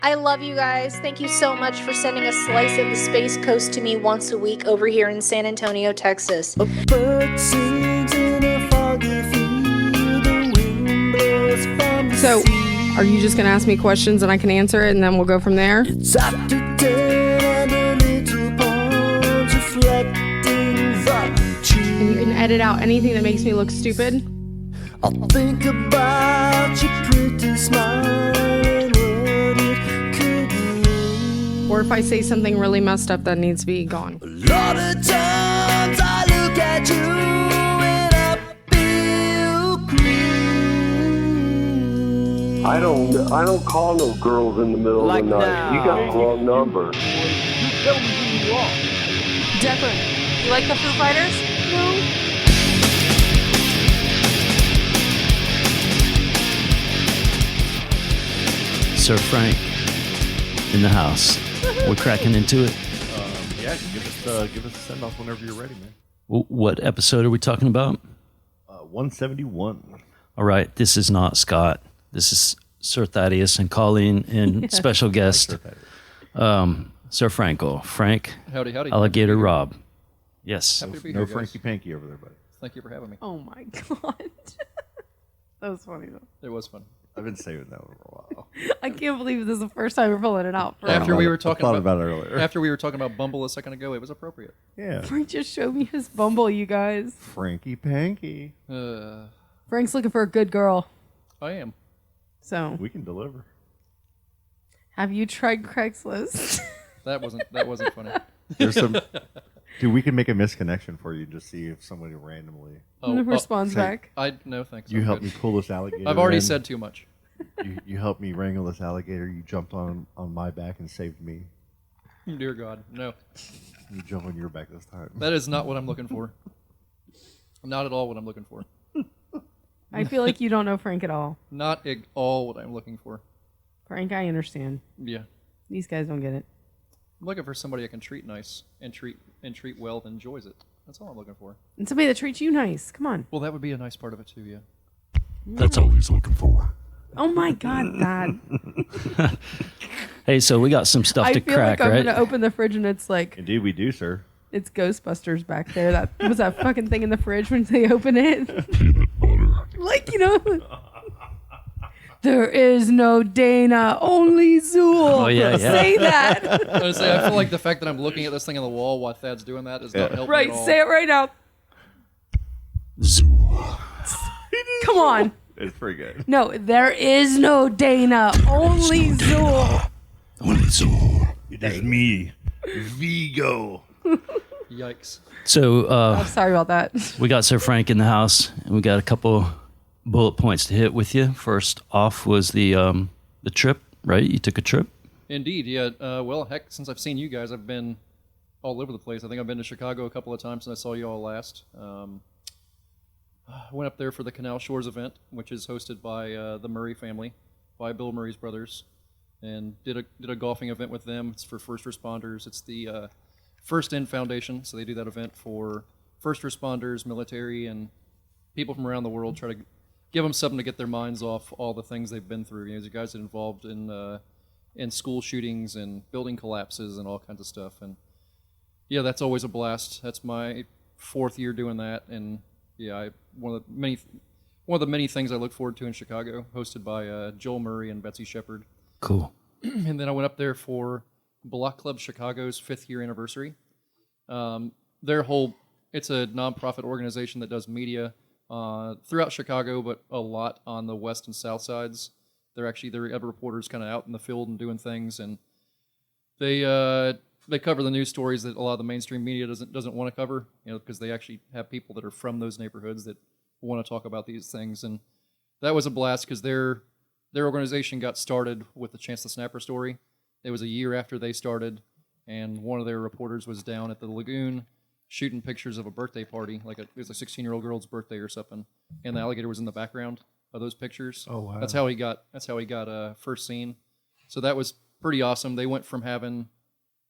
I love you guys. Thank you so much for sending a slice of the Space Coast to me once a week over here in San Antonio, Texas. A bird sings in a foggy field, the wind blows from the So, sea. are you just going to ask me questions and I can answer it and then we'll go from there? It's after 10 and the little ponds reflecting the trees. And you can edit out anything that makes me look stupid. I'll think about your pretty smile and what it could mean. Or if I say something really messed up that needs to be gone. A lot of times I look at you and I feel green. I don't call no girls in the middle Like of the night. now. You got the wrong number. Declan, you like the Foo Fighters? No. Sir Frank in the house. We're cracking into it. Yeah, give us a send off whenever you're ready, man. What episode are we talking about? 171. All right, this is not Scott. This is Sir Thaddeus and Colleen and special guest Sir Franco. Frank, Howdy. Alligator Rob. Yes. Happy to be No here, guys. Frankie Panky over there, buddy. Thank you for having me. Oh my god. That was funny though. It was fun. I've been saving that one for a while. I can't believe this is the first time we're pulling it out. After we were I talking thought about it earlier. After we were talking about Bumble a second ago, it was appropriate. Yeah. Frank just showed me his Bumble, you guys. Frankie Panky. Frank's looking for a good girl. I am. So, We can deliver. have you tried Craigslist? That wasn't funny. There's some. Dude, we can make a misconnection for you. Just see if somebody randomly. Responds back. No thanks. You I'm help good. me pull this alligator. I've already in. said too much. You helped me wrangle this alligator. You jumped on my back and saved me. Dear God, no. You jump on your back this time. That is not what I'm looking for. Not at all what I'm looking for. I feel like you don't know Frank at all. Not at all what I'm looking for. Frank, I understand. Yeah. These guys don't get it. I'm looking for somebody I can treat nice and treat well and enjoys it. That's all I'm looking for. And somebody that treats you nice. Come on. Well, that would be a nice part of it too, yeah. That's all he's looking for. Oh my God, Dad. Hey, so we got some stuff I to feel crack, like I'm right? going to open the fridge and it's like, Indeed, we do, sir. it's Ghostbusters back there. That was that fucking thing in the fridge when they open it. Like, you know. There is no Dana, only Zool. Oh, yeah. Say that. Honestly, I feel like the fact that I'm looking at this thing on the wall while Thad's doing that is not helping Right, at all. say it right now. Come on. It's pretty good. No, there is no Dana, only Zool. It is me, Vigo. Yikes. So I'm sorry about that. we got Sir Frank in the house, and we got a couple bullet points to hit with you. First off was the trip, right? You took a trip. Indeed, yeah. Well, heck, since I've seen you guys, I've been all over the place. I think I've been to Chicago a couple of times since I saw you all last. I went up there for the Canal Shores event, which is hosted by the Murray family, by Bill Murray's brothers, and did a golfing event with them. It's for first responders. It's the First In Foundation, so they do that event for first responders, military, and people from around the world. Try to give them something to get their minds off all the things they've been through. You know, these guys that involved in school shootings and building collapses and all kinds of stuff. And yeah, that's always a blast. That's my 4th year doing that, and yeah, one of the many things I look forward to in Chicago, hosted by Joel Murray and Betsy Shepard. Cool. And then I went up there for Block Club Chicago's 5th year anniversary. It's a nonprofit organization that does media throughout Chicago, but a lot on the west and south sides. They're reporters kind of out in the field and doing things, and they cover the news stories that a lot of the mainstream media doesn't want to cover, you know, because they actually have people that are from those neighborhoods that want to talk about these things. And that was a blast because their organization got started with the Chance the Snapper story. It was a year after they started, and one of their reporters was down at the lagoon shooting pictures of a birthday party, it was a 16-year-old girl's birthday or something, and the alligator was in the background of those pictures. Oh wow! That's how he got first seen. So that was pretty awesome. They went from having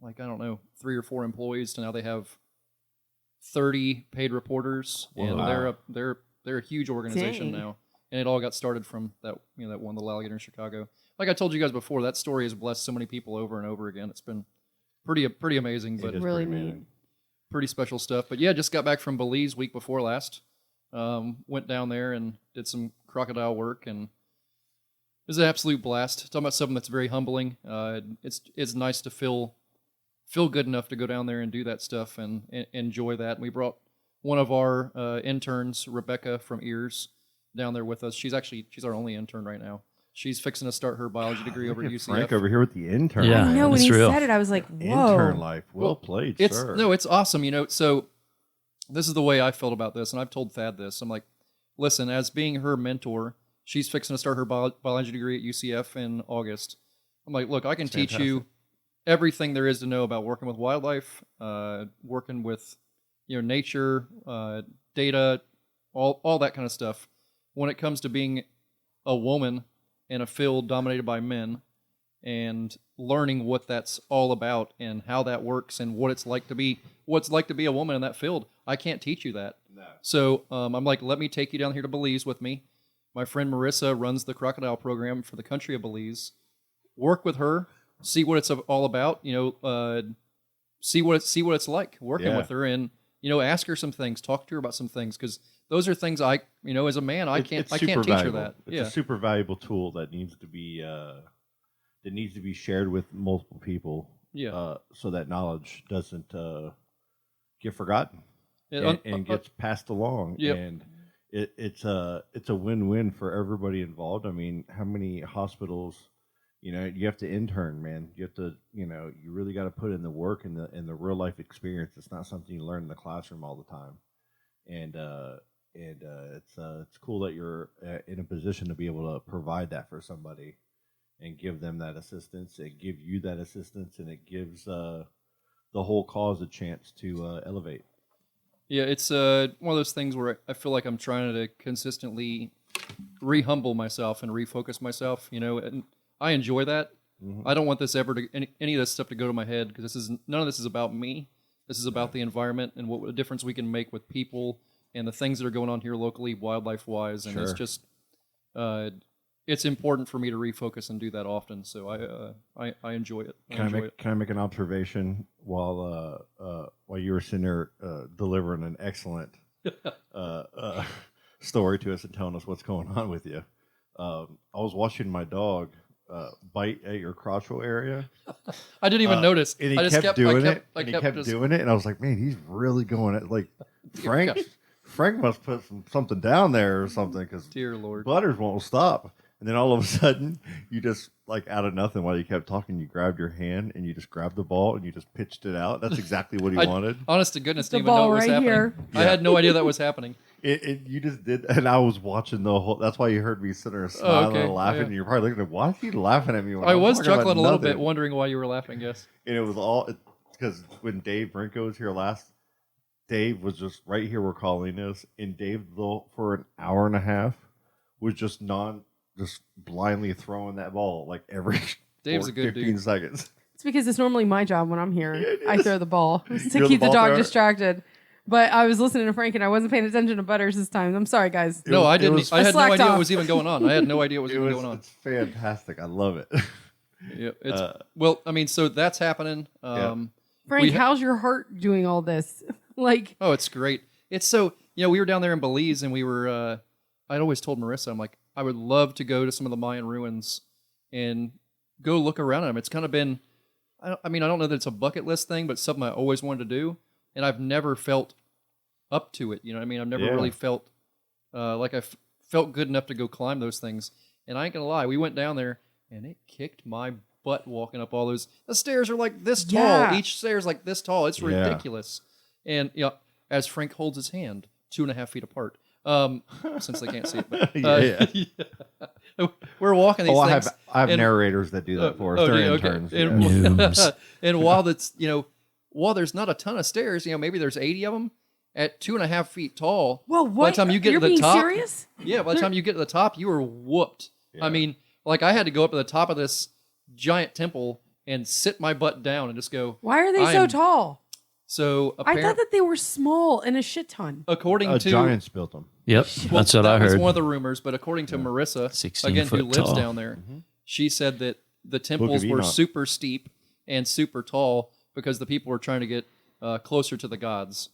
3 or 4 employees to now they have 30 paid reporters, and they're a huge organization Dang. now. And it all got started from that one little alligator in Chicago. like I told you guys before, that story has blessed so many people over and over again. It's been pretty amazing, but Really neat. pretty special stuff. But yeah, just got back from Belize week before last. Went down there and did some crocodile work, and it was an absolute blast. Talking about something that's very humbling. It's nice to feel good enough to go down there and do that stuff and enjoy that. And we brought one of our interns, Rebecca from EEARSS, down there with us. She's our only intern right now. She's fixing to start her biology degree over at UCF. Frank over here with the intern. Yeah. I know when It's he real. said it, I was like, whoa. Intern life. Well played, sir. No, it's awesome. So this is the way I felt about this, and I've told Thad this. I'm like, listen, as being her mentor, she's fixing to start her biology degree at UCF in August. I'm like, look, I can teach you everything there is to know about working with wildlife, working with nature, data, all that kind of stuff. When it comes to being a woman in a field dominated by men and learning what that's all about and how that works and what it's like to be a woman in that field, I can't teach you that. No. So I'm like, let me take you down here to Belize with me. My friend Marissa runs the crocodile program for the country of Belize. Work with her, see what it's all about. See what it's like working with her, and ask her some things, talk to her about some things, because those are things as a man, I can't teach her that. It's a super valuable tool that needs to be shared with multiple people. Yeah. So that knowledge doesn't get forgotten and gets passed along. Yep. And it's a win-win for everybody involved. I mean, how many hospitals? You have to intern, man. You have to, you really got to put in the work and the real life experience. It's not something you learn in the classroom all the time. And it's cool that you're in a position to be able to provide that for somebody and give them that assistance and give you that assistance, and it gives the whole cause a chance to elevate. Yeah, it's one of those things where I feel like I'm trying to consistently re-humble myself and refocus myself, and I enjoy that. Mm-hmm. I don't want this any of this stuff to go to my head, because none of this is about me. This is about the environment and what a difference we can make with people and the things that are going on here locally, wildlife-wise, and It's just it's important for me to refocus and do that often. So I enjoy it. Can I make an observation while you were sitting there delivering an excellent story to us and telling us what's going on with you? I was watching my dog bite at your crotchal area. I didn't even notice. And he kept doing it. And I was like, man, he's really going at like Frank must put something down there or something, because dear Lord, Butters won't stop. And then all of a sudden, you just, like, out of nothing, while you kept talking, you grabbed your hand and you just grabbed the ball and you just pitched it out. That's exactly what he wanted. Honest to goodness, didn't The even know ball it was right happening. here. I had no idea that was happening. You just did, and I was watching the whole. That's why you heard me sitting there smiling and laughing. Yeah. And you're probably looking at, why is he laughing at me? When I I'm was talking about chuckling a little bit, nothing? wondering why you were laughing. Yes, And it was all because when Dave Brinko was here last, Dave was just right here where Colleen is, and Dave, for an hour and a half, was just blindly throwing that ball like every Dave's a good 15 dude. seconds. It's because it's normally my job when I'm here. Yeah, I throw the ball to You're keep the ball dog thrower? distracted. But I was listening to Frank and I wasn't paying attention to Butters this time. I'm sorry, guys. No, I didn't. I had no slacked idea off. what was even going on. I had no idea what was even going on. It's fantastic. I love it. Yeah, well, I mean, so that's happening. Frank, how's your heart doing all this? Like, oh, it's great. It's so, we were down there in Belize, and we were, I'd always told Marissa, I'm like, I would love to go to some of the Mayan ruins and go look around at them. It's kind of been, I don't know that it's a bucket list thing, but something I always wanted to do, and I've never felt up to it. You know what I mean? I've never really felt like I felt good enough to go climb those things. And I ain't gonna lie, we went down there, and it kicked my butt walking up all those. The stairs are like this tall. Yeah. Each stair is like this tall. It's ridiculous. And as Frank holds his hand, 2.5 feet apart, since they can't see it. But, we're walking these things. I have narrators that do that for us. They're interns. And, and while that's while there's not a ton of stairs, maybe there's 80 of them at 2.5 feet tall. well, what? By the time you get You're to the being top, serious? yeah. By the time you get to the top, you were whooped. Yeah. I mean, like I had to go up to the top of this giant temple and sit my butt down and just go. Why are they so tall? So I thought that they were small and a shit ton. according to Giants built them. Yep, that's what I that was heard. one of the rumors, but according to Marissa, 16 again, who foot lives tall. down there, She said that the temples were super steep and super tall because the people were trying to get closer to the gods,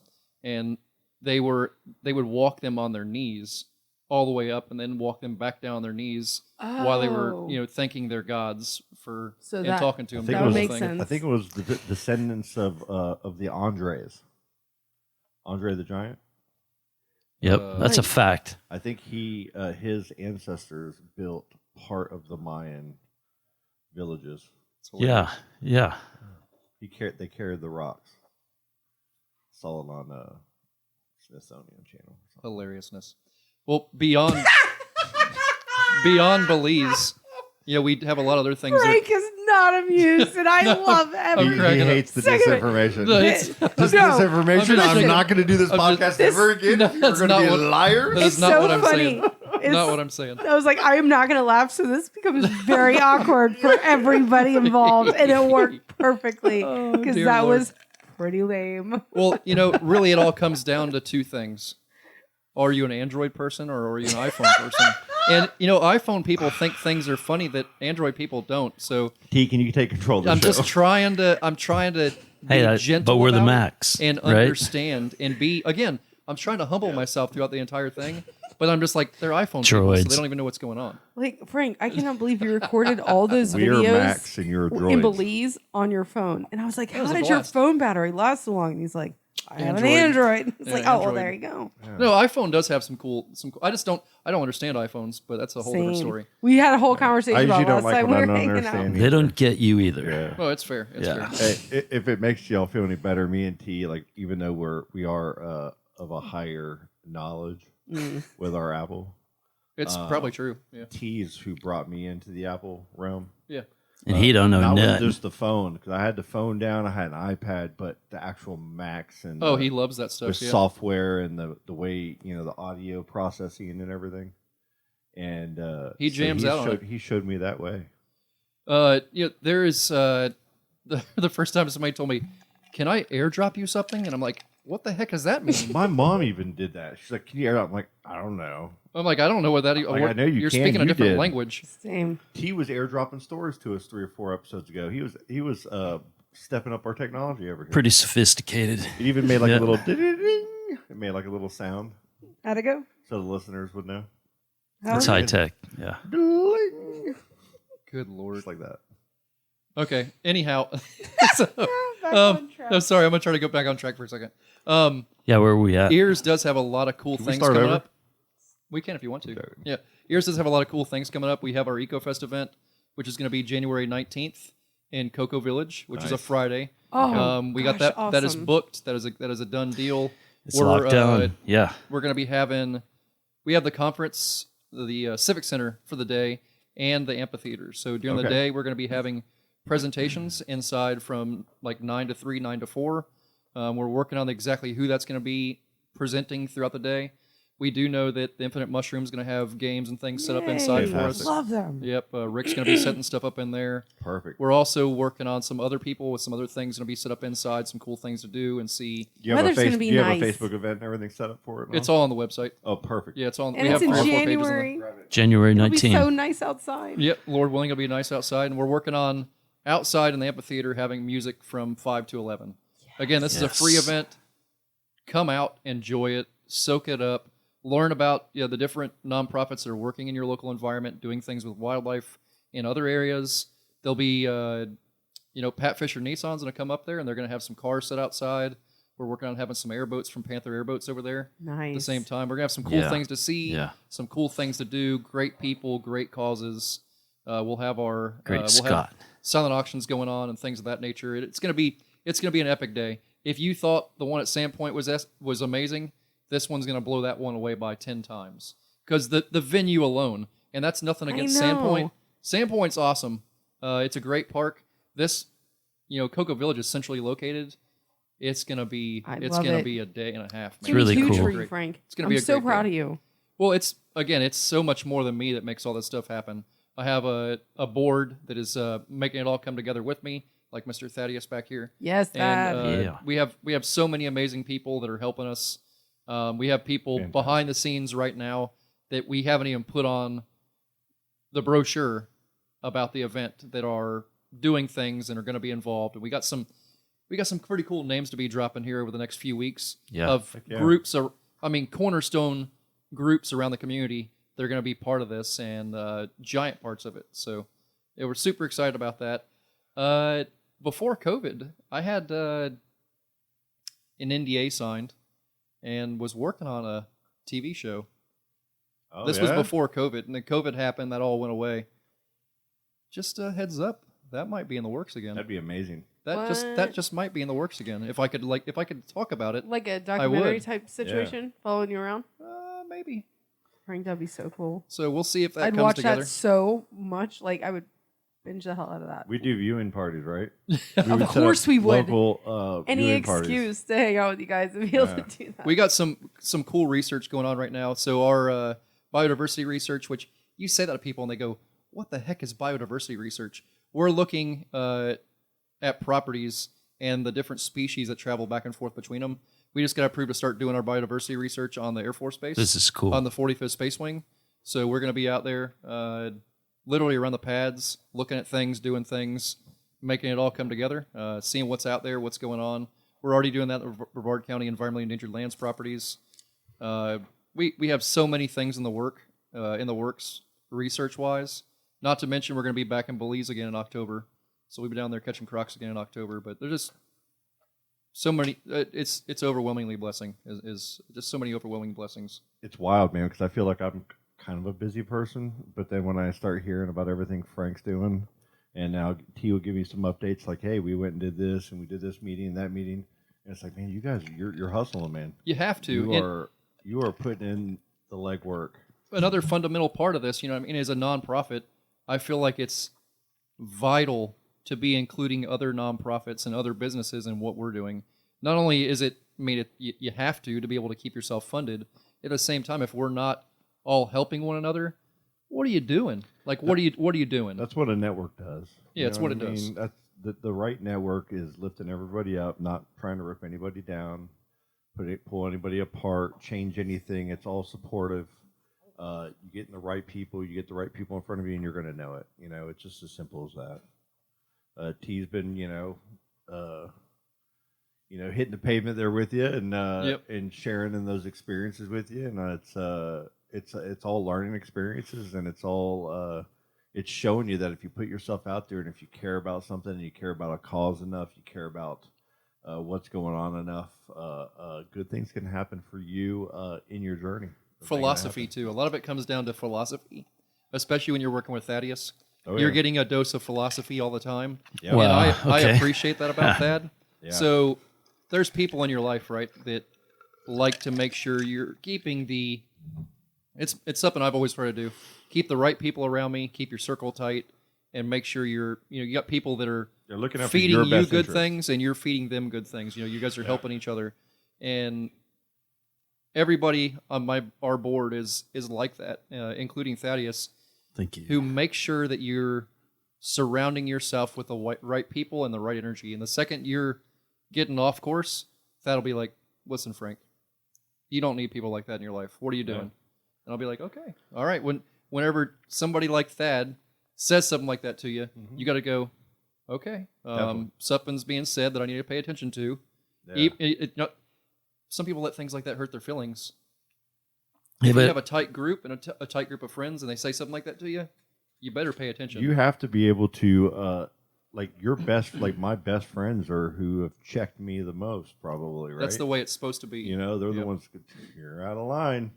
and they would walk them on their knees all the way up, and then walk them back down on their knees while they were thanking their gods for and talking to them. That would make sense. I think it was the descendants of the Andres. Andre the Giant. Yep, that's a fact. I think his ancestors built part of the Mayan villages. Yeah. They carried the rocks. Saw it on Smithsonian Channel. Hilariousness. Well, beyond Belize, we have a lot of other things. Frank is not amused, and I love every. He hates the disinformation. It's Disinformation. I'm not going to do this podcast ever again. You're going to be liars. That is It's not so what I'm funny. saying. Not what I'm saying. I was like, I am not going to laugh, so this becomes very awkward for everybody involved, and it worked perfectly because dear that Lord. was pretty lame. Well, really, it all comes down to two things. Are you an Android person or are you an iPhone person? And, iPhone people think things are funny that Android people don't. So T, can you take control of the I'm show? just trying to be gentle but we're the about it Macs, and right? understand and be, again, I'm trying to humble myself throughout the entire thing, but I'm just like, they're iPhone people, so Droids. they don't even know what's going on. Like, Frank, I cannot believe you recorded all those We are videos Macs and you're in droids. Belize on your phone. And I was like, was how a did your blast. phone battery last so long? And he's like, I have an Android. Android. It's Yeah, like, oh, well, Android. there you go. No, iPhone does have some cool. I don't understand iPhones, but that's a whole different Same. story. We had a whole conversation I about usually last don't like time when we I were don't hanging understand. out. They don't get you either. Yeah. Oh, it's fair. It's Yeah. fair. Hey, if it makes y'all feel any better, me and T, like, even though we are of a higher knowledge with our Apple, It's probably true. Yeah. T is who brought me into the Apple realm. Yeah. And he don't know Not with nothing. just the phone, because I had the phone down, I had an iPad, but the actual Macs and Oh, the, he loves that stuff. the Yeah. software and the way the audio processing and everything. And He jams out on it. He showed me that way. There is the first time somebody told me, "Can I airdrop you something?" And I'm like, "What the heck does that mean?" My mom even did that. She's like, "Can you airdrop?" I'm like, "I don't know." I'm like, "I don't know what that is." Like, I know you can, speaking a you different did. language. Same. He was airdropping stories to us 3 or 4 episodes ago. He was stepping up our technology over here. Pretty sophisticated. It even made like Yeah. a little ding. It made like a little sound How'd it go? so the listeners would know. It's high tech. Yeah. Ding. Good Lord. Just like that. Okay. Anyhow, so, Back on track. I'm sorry. I'm gonna try to go back on track for a second. Yeah, where are we at? Ears does have a lot of cool we things start coming over? up. We can if you want to. Okay. Yeah. Ears does have a lot of cool things coming up. We have our EcoFest event, which is going to be January 19th in Cocoa Village, which is a Nice. Friday. Oh, We got gosh, that. That is awesome. booked. That is a done deal. It's locked down. Yeah. We're going to be having. We have the conference, the Civic Center for the day, and the amphitheater. So during the Okay. day, we're going to be having presentations inside from like 9 to 3, 9 to 4. We're working on exactly who that's going to be presenting throughout the day. We do know that the Infinite Mushroom is going to have games and things set up inside for us. Fantastic. Love them. Yep, Rick's going to be setting stuff up in there. Perfect. We're also working on some other people with some other things going to be set up inside, some cool things to do and see. Do you have, Weather's gonna be do you have a nice. Facebook event and everything set up for it? It's all on the website. Oh, perfect. Yeah, it's on. And we it's have in 3 or 4 pages on January. January It'll be 19th. so nice outside. Yep, Lord willing, it'll be nice outside, and we're working on outside in the amphitheater having music from 5 to 11. Again, this is a free Yes. event. Come out, enjoy it, soak it up, learn about the different nonprofits that are working in your local environment, doing things with wildlife in other areas. There'll be, Pat Fisher Nissan's going to come up there, and they're going to have some cars set outside. We're working on having some airboats from Panther Airboats over there. Nice. At the same time, we're gonna have some cool Yeah. things to see, Yeah. some cool things to do, great people, great causes. We'll have our Great we'll Scott. have silent auctions going on and things of that nature. It's gonna be an epic day. If you thought the one at Sandpoint was amazing, this one's gonna blow that one away by 10 times because the venue alone, and that's nothing against know. Sandpoint. Sandpoint's awesome. It's a great park. This, Cocoa Village is centrally located. It's gonna be I it's love gonna it. be a day and a half. It's man. really huge cool. for you, Great. Frank. It's gonna I'm be a so great proud day. of you. Well, it's so much more than me that makes all this stuff happen. I have a board that is making it all come together with me, like Mr. Thaddeus back here. Yes, that. And Yeah. we have so many amazing people that are helping us. We have people Fantastic. behind the scenes right now that we haven't even put on the brochure about the event that are doing things and are going to be involved. And we got some pretty cool names to be dropping here over the next few weeks of groups. Cornerstone groups around the community. They're going to be part of this and giant parts of it. So we're super excited about that. Before COVID, I had an NDA signed and was working on a TV show. Oh, this was before COVID, and then COVID happened. That all went away. Just a heads up, that might be in the works again. That'd be amazing. That just might be in the works again. If I could talk about it, Like a documentary type situation, following you around. maybe. Frank, that'd be so cool. So we'll see if that I'd comes watch together. that so much. Like I would binge the hell out of that. We do viewing parties, right? Of course we would. Local, Any viewing excuse parties. to hang out with you guys and be able to do that. We got some cool research going on right now. So our biodiversity research, which you say that to people and they go, "What the heck is biodiversity research?" We're looking at properties and the different species that travel back and forth between them. We just got approved to start doing our biodiversity research on the Air Force Base. This is cool. On the 45th Space Wing. So we're going to be out there literally around the pads, looking at things, doing things, making it all come together, seeing what's out there, what's going on. We're already doing that at the Brevard County Environmentally Endangered Lands properties. We have so many things in the works research-wise. Not to mention we're going to be back in Belize again in October. So we'll be down there catching crocs again in October. But there's just so many. It's overwhelmingly blessing. Is just so many overwhelming blessings. It's wild, man, because I feel like I'm kind of a busy person. But then when I start hearing about everything Frank's doing, and now T will give me some updates like, hey, we went and did this, and we did this meeting and that meeting. And it's like, man, you guys, you're hustling, man. You have to. You are putting in the legwork. Another fundamental part of this, you know what I mean, as a nonprofit, I feel like it's vital to be including other nonprofits and other businesses in what we're doing. Not only is it, you have to be able to keep yourself funded. At the same time, if we're not all helping one another, what are you doing? Like, what are you doing? That's what a network does. Yeah, it's what it does. That's the right network is lifting everybody up, not trying to rip anybody down, pull anybody apart, change anything. It's all supportive. You get the right people in front of you, and you're going to know it. You know, it's just as simple as that. T's been, hitting the pavement there with you, and and sharing in those experiences with you, and it's all learning experiences, and it's all it's showing you that if you put yourself out there, and if you care about something, and you care about a cause enough, you care about what's going on enough, good things can happen for you in your journey. Philosophy too. A lot of it comes down to philosophy, especially when you're working with Thaddeus. Oh, you're yeah. getting a dose of philosophy all the time. Yeah. And Wow, I okay. appreciate that about Thad. Yeah. So there's people in your life, right, that like to make sure you're keeping the. It's something I've always tried to do. Keep the right people around me. Keep your circle tight, and make sure you got people that are They're looking out for feeding your you best good interest. things, and you're feeding them good things. You guys are helping each other, and everybody on our board is like that, including Thaddeus, Thank you. who makes sure that you're surrounding yourself with the right people and the right energy. And the second you're getting off course, Thad'll be like, "Listen, Frank, you don't need people like that in your life. What are you doing?" And I'll be like, "Okay, all right." Whenever somebody like Thad says something like that to you, you got to go, "Okay, something's being said that I need to pay attention to." Yeah. Some people let things like that hurt their feelings. Yeah, If you but have a tight group and a tight group of friends, and they say something like that to you, you better pay attention. You have to be able to, like my best friends are who have checked me the most, probably, right? That's the way it's supposed to be. They're the Yep. ones, you're out of line.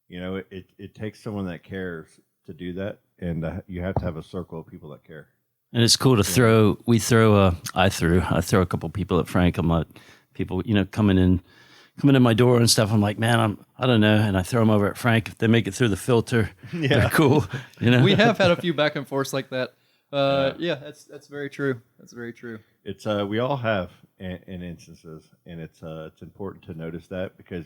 It takes someone that cares to do that, and you have to have a circle of people that care. and it's cool to throw. I threw a couple people at Frank. I'm like, people, coming in my door and stuff. I'm like, man, I don't know, and I throw them over at Frank. If they make it through the filter, they're cool. We have had a few back and forths like that. That's very true. That's very true. It's we all have in instances, and it's important to notice that because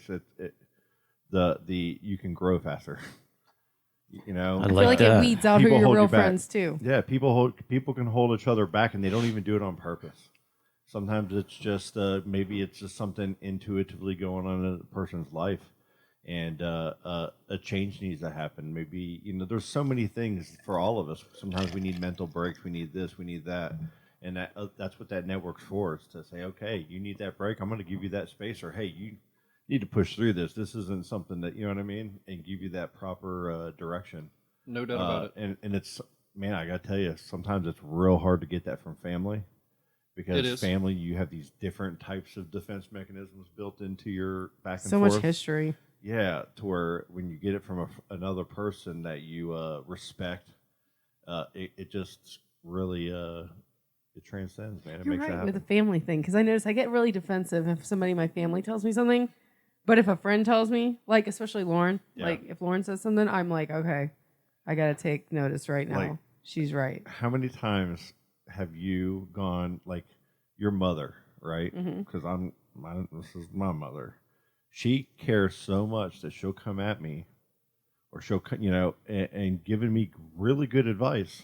you can grow faster. I I feel like like that. it weeds out who People your hold real you back. friends too. Yeah, people can hold each other back, and they don't even do it on purpose. Sometimes it's just maybe it's just something intuitively going on in a person's life, and a change needs to happen. Maybe, there's so many things for all of us. Sometimes we need mental breaks. We need this. We need that. And that's what that network's for, is to say, okay, you need that break. I'm going to give you that space. Or, hey, you need to push through this. This isn't something that, you know what I mean? And give you that proper direction. No doubt about it. And it's, man, I got to tell you, sometimes it's real hard to get that from family. Because family, you have these different types of defense mechanisms built into your back and so forth. much history. Yeah, to where when you get it from another person that you respect, it just really it transcends, man. It You're makes it right happen. with the family thing, because I notice I get really defensive if somebody in my family tells me something, but if a friend tells me, like especially Lauren, like if Lauren says something, I'm like, okay, I got to take notice right now. Like, she's right. How many times have you gone, like, your mother, right? Because this is my mother. She cares so much that she'll come at me, or she'll, and giving me really good advice,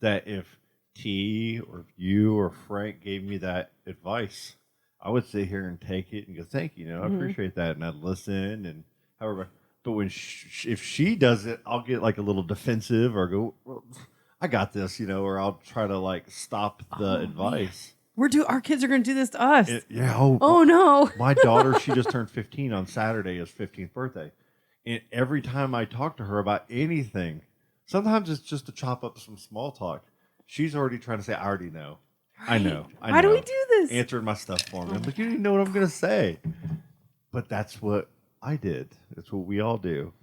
that if T or if you or Frank gave me that advice, I would sit here and take it and go, thank you, I appreciate that, and I'd listen, and however. But when if she does it, I'll get like a little defensive, or go, well, I got this, or I'll try to like stop the advice. Our kids are going to do this to us. Oh no. My daughter, she just turned 15 on Saturday, his 15th birthday. And every time I talk to her about anything, sometimes it's just to chop up some small talk. She's already trying to say, I already know. I know. How do we do this? Answering my stuff for me. I'm like, you don't even know what I'm going to say. But that's what I did. That's what we all do.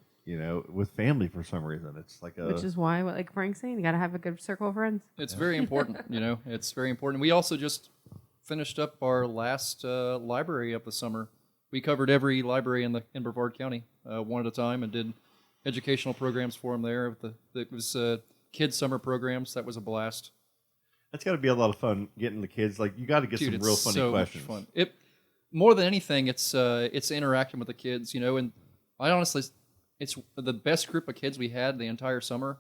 With family for some reason. It's like which is why, like Frank's saying, you got to have a good circle of friends. It's very important, It's very important. We also just finished up our last library of the summer. We covered every library in Brevard County one at a time, and did educational programs for them there. It was kids' summer programs. That was a blast. That's got to be a lot of fun getting the kids. Like, you got to get some real funny so questions. Much fun. More than anything, it's interacting with the kids, and I honestly, it's the best group of kids we had the entire summer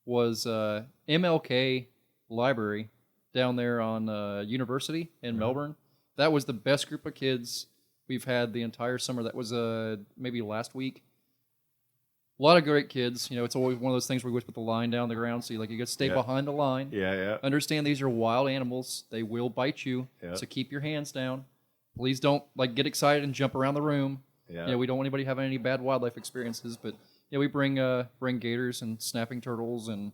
was MLK Library down there on University in Melbourne. That was the best group of kids we've had the entire summer. That was maybe last week. A lot of great kids. It's always one of those things where we put the line down the ground, so you got to stay behind the line. Yeah. Understand these are wild animals. They will bite you, so keep your hands down. Please don't get excited and jump around the room. Yeah. We don't want anybody having any bad wildlife experiences, but we bring gators and snapping turtles and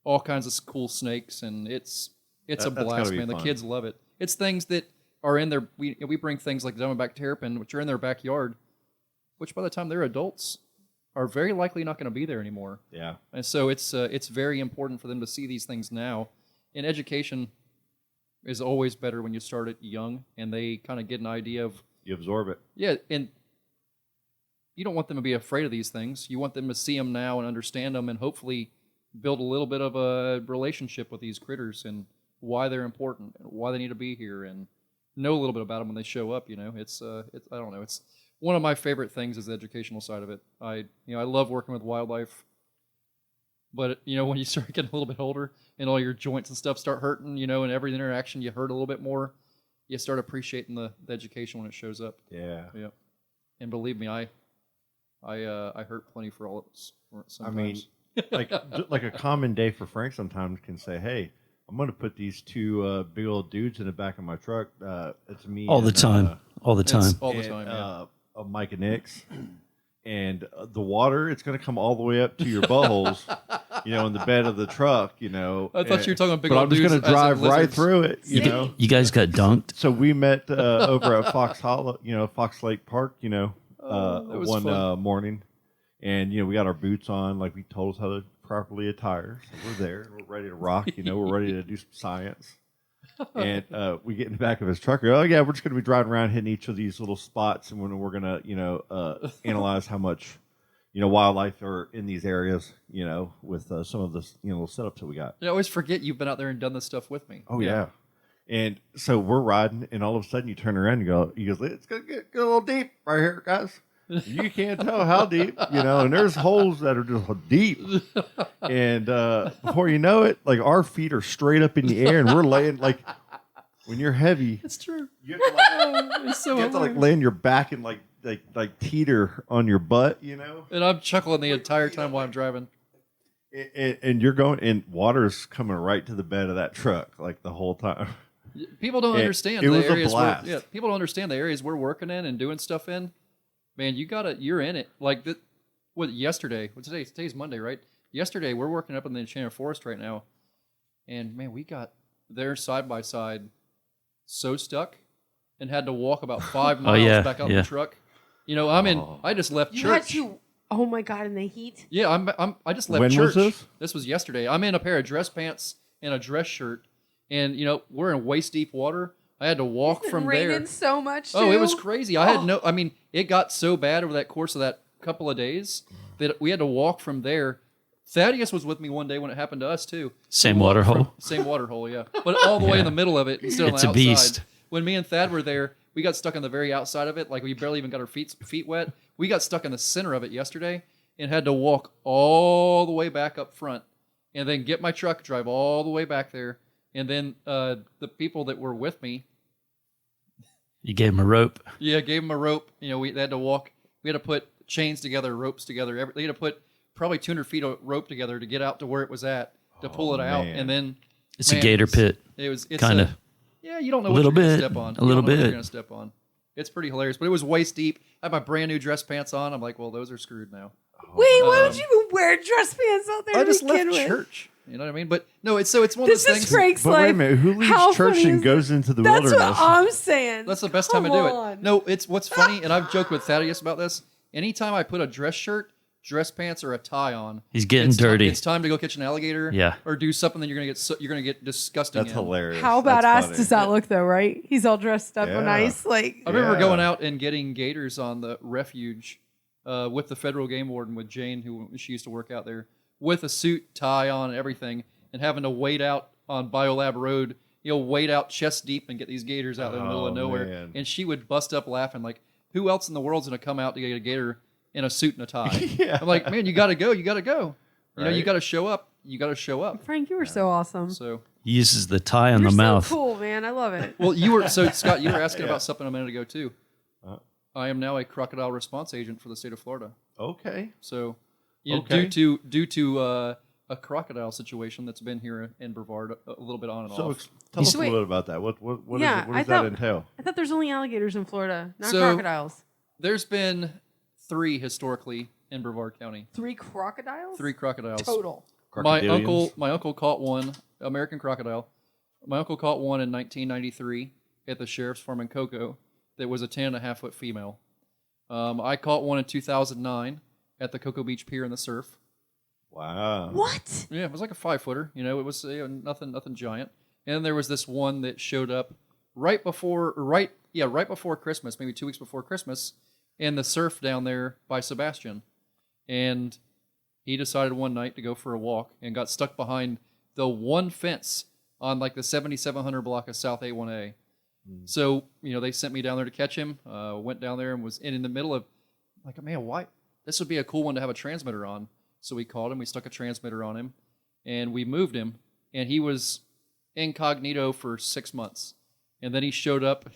all kinds of cool snakes, and it's a blast, man. The kids love it. It's things that are in their. We bring things like diamondback terrapin, which are in their backyard, which by the time they're adults are very likely not going to be there anymore. Yeah. And so it's very important for them to see these things now. And education is always better when you start it young, and they kind of get an idea of. You absorb it. Yeah, and you don't want them to be afraid of these things. You want them to see them now and understand them, and hopefully build a little bit of a relationship with these critters and why they're important and why they need to be here, and know a little bit about them when they show up. It's I don't know. It's one of my favorite things is the educational side of it. I love working with wildlife, but when you start getting a little bit older and all your joints and stuff start hurting, and every interaction you hurt a little bit more, you start appreciating the education when it shows up. Yeah. Yeah. And believe me, I hurt plenty for all of us. Sometimes. I mean, like a common day for Frank sometimes can say, "Hey, I'm going to put these two big old dudes in the back of my truck." It's me all the time, all the time, all the time. Yeah. Mike and Nick's, and the water, it's going to come all the way up to your buttholes, in the bed of the truck, I thought you were talking about big but old I'm just going to drive right through it, You guys got dunked. So we met over at Fox Hollow, Fox Lake Park, one morning, and we got our boots on, like we told us how to properly attire. So we're there, we're ready to rock, we're ready to do some science. And we get in the back of his truck. Oh yeah, we're just going to be driving around hitting each of these little spots, and when we're going to, analyze how much, wildlife are in these areas, with some of the, little setups that we got. I always forget you've been out there and done this stuff with me. Oh yeah. And so we're riding, and all of a sudden you turn around and he goes, it's going to get a little deep right here, guys. You can't tell how deep, and there's holes that are just deep. And before you know it, like our feet are straight up in the air, and we're laying when you're heavy. It's true. You have to, It's so you have to land your back in like teeter on your butt, you know. And I'm chuckling the entire time while I'm driving. And you're going, and water's coming right to the bed of that truck like the whole time. People don't understand it the was a areas. blast. People don't understand the areas we're working in and doing stuff in. Man, you're in it. Like yesterday? What's today? Today's Monday, right? Yesterday, we're working up in the Enchanted Forest right now, and man, we got there side by side, so stuck, and had to walk about 5 miles back out in the truck. You know, I just left You church. had to. Oh my god! In the heat. Yeah, I just left When church. was this? This was yesterday. I'm in a pair of dress pants and a dress shirt, and you know we're in waist deep water. I had to walk from there. Raining so much. Oh, it was too? crazy. I had I mean, it got so bad over that course of that couple of days that we had to walk from there. Thaddeus was with me one day when it happened to us too. Same water hole. Same water hole, yeah. But all the way in the middle of it instead of It's the a outside. beast. When me and Thad were there, we got stuck on the very outside of it. Like we barely even got our feet wet. We got stuck in the center of it yesterday and had to walk all the way back up front and then get my truck, drive all the way back there. And then the people that were with me, You gave him a rope. yeah, gave them a rope. You know, they had to walk. We had to put chains together, ropes together. They had to put probably 200 feet of rope together to get out to where it was at to pull it out. man. And then It's a gator pit. It's Kind of. Yeah, you don't know A what little you're going to bit. step on. A little You don't know what bit. you're going to step on. It's pretty hilarious, but it was waist deep. I have my brand new dress pants on. I'm like, well, those are screwed now. Wait, why would you even wear dress pants out there? I to just begin left with? church. You know what I mean? But no, it's one of This those is things. Frank's But life. wait a minute, who leaves How church funny and is goes into the That's wilderness? what I'm saying. That's the best time to Come do it. on. No, it's what's funny, and I've joked with Thaddeus about this. Anytime I put a dress shirt, dress pants, or a tie on, He's getting it's dirty. It's time to go catch an alligator. Yeah. Or do something that you're gonna get disgusting. That's in. hilarious. How That's badass funny. does that look, though? Right? He's all dressed up Yeah. and nice. Like, I remember Yeah. going out and getting gators on the refuge with the federal game warden, with Jane, who she used to work out there, with a suit, tie on, and everything, and having to wait out on Biolab Road, wait out chest deep and get these gators out in the middle of Oh, nowhere. man. And she would bust up laughing, like, who else in the world's going to come out to get a gator in a suit and a tie? Yeah. I'm like, man, you got to go. You got to go. You Right. got to show up. You got to show up. Frank, you were so awesome. So, He uses the tie on You're the so mouth. cool, man. I love it. well, Scott, you were asking about something a minute ago, too. I am now a crocodile response agent for the state of Florida. Okay. So, Okay. due to a crocodile situation that's been here in Brevard a little bit on and So off. tell us a Wait. little bit about that. What Yeah, what I does that thought- entail? I thought there's only alligators in Florida, not So- crocodiles. There's been 3 historically in Brevard County. 3 crocodiles? 3 crocodiles. total. My Crocodilians? uncle caught one, American crocodile. My uncle caught one in 1993 at the sheriff's farm in Cocoa that was a 10.5-foot female. I caught one in 2009 at the Cocoa Beach Pier in the surf. Wow. What? Yeah, it was like a 5-footer. It was nothing giant. And then there was this one that showed up right before Christmas, maybe 2 weeks before Christmas, in the surf down there by Sebastian. And he decided one night to go for a walk and got stuck behind the one fence on like the 7700 block of South A1A. So, they sent me down there to catch him. Went down there and was in the middle of, like, man, why? This would be a cool one to have a transmitter on. So we called him, we stuck a transmitter on him, and we moved him. And he was incognito for 6 months. And then he showed up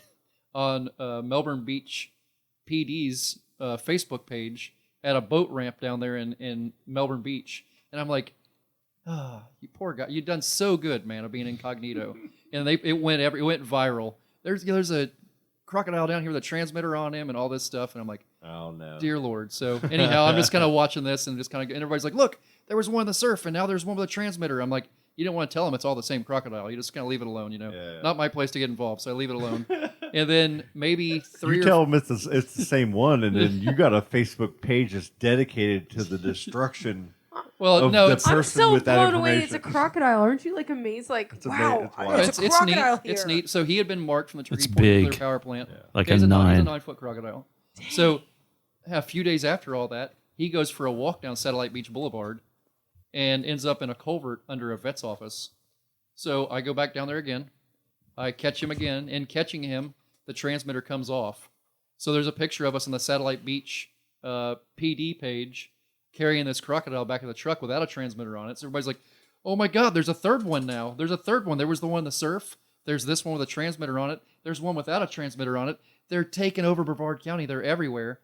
on Melbourne Beach PD's Facebook page at a boat ramp down there in Melbourne Beach. And I'm like, you poor guy. You've done so good, man, of being incognito. And it went viral. There's a crocodile down here with a transmitter on him and all this stuff. And I'm like, Oh no. dear Lord. So anyhow, I'm just kind of watching this and and everybody's like, look, there was one in the surf and now there's one with a transmitter. I'm like, you didn't want to tell them it's all the same crocodile. You just kind of leave it alone, Yeah. Not my place to get involved, so I leave it alone. And then maybe 3 You tell them it's the same one, and then you got a Facebook page that's dedicated to the destruction. well, of no, the it's I'm person so with that blown away. It's a information. crocodile. Aren't you like amazed? Like, It's wow, it's wild. it's a crocodile neat. here. It's neat. So he had been marked from the Turkey It's Point nuclear big. power plant. Like He's a He's 9. a 9-foot crocodile. So a few days after all that, he goes for a walk down Satellite Beach Boulevard and ends up in a culvert under a vet's office. So I go back down there again. I catch him again. And catching him, the transmitter comes off. So there's a picture of us on the Satellite Beach PD page carrying this crocodile back in the truck without a transmitter on it. So everybody's like, oh my God, there's a third one now. There's a third one. There was the one in the surf. There's this one with a transmitter on it. There's one without a transmitter on it. They're taking over Brevard County. They're everywhere.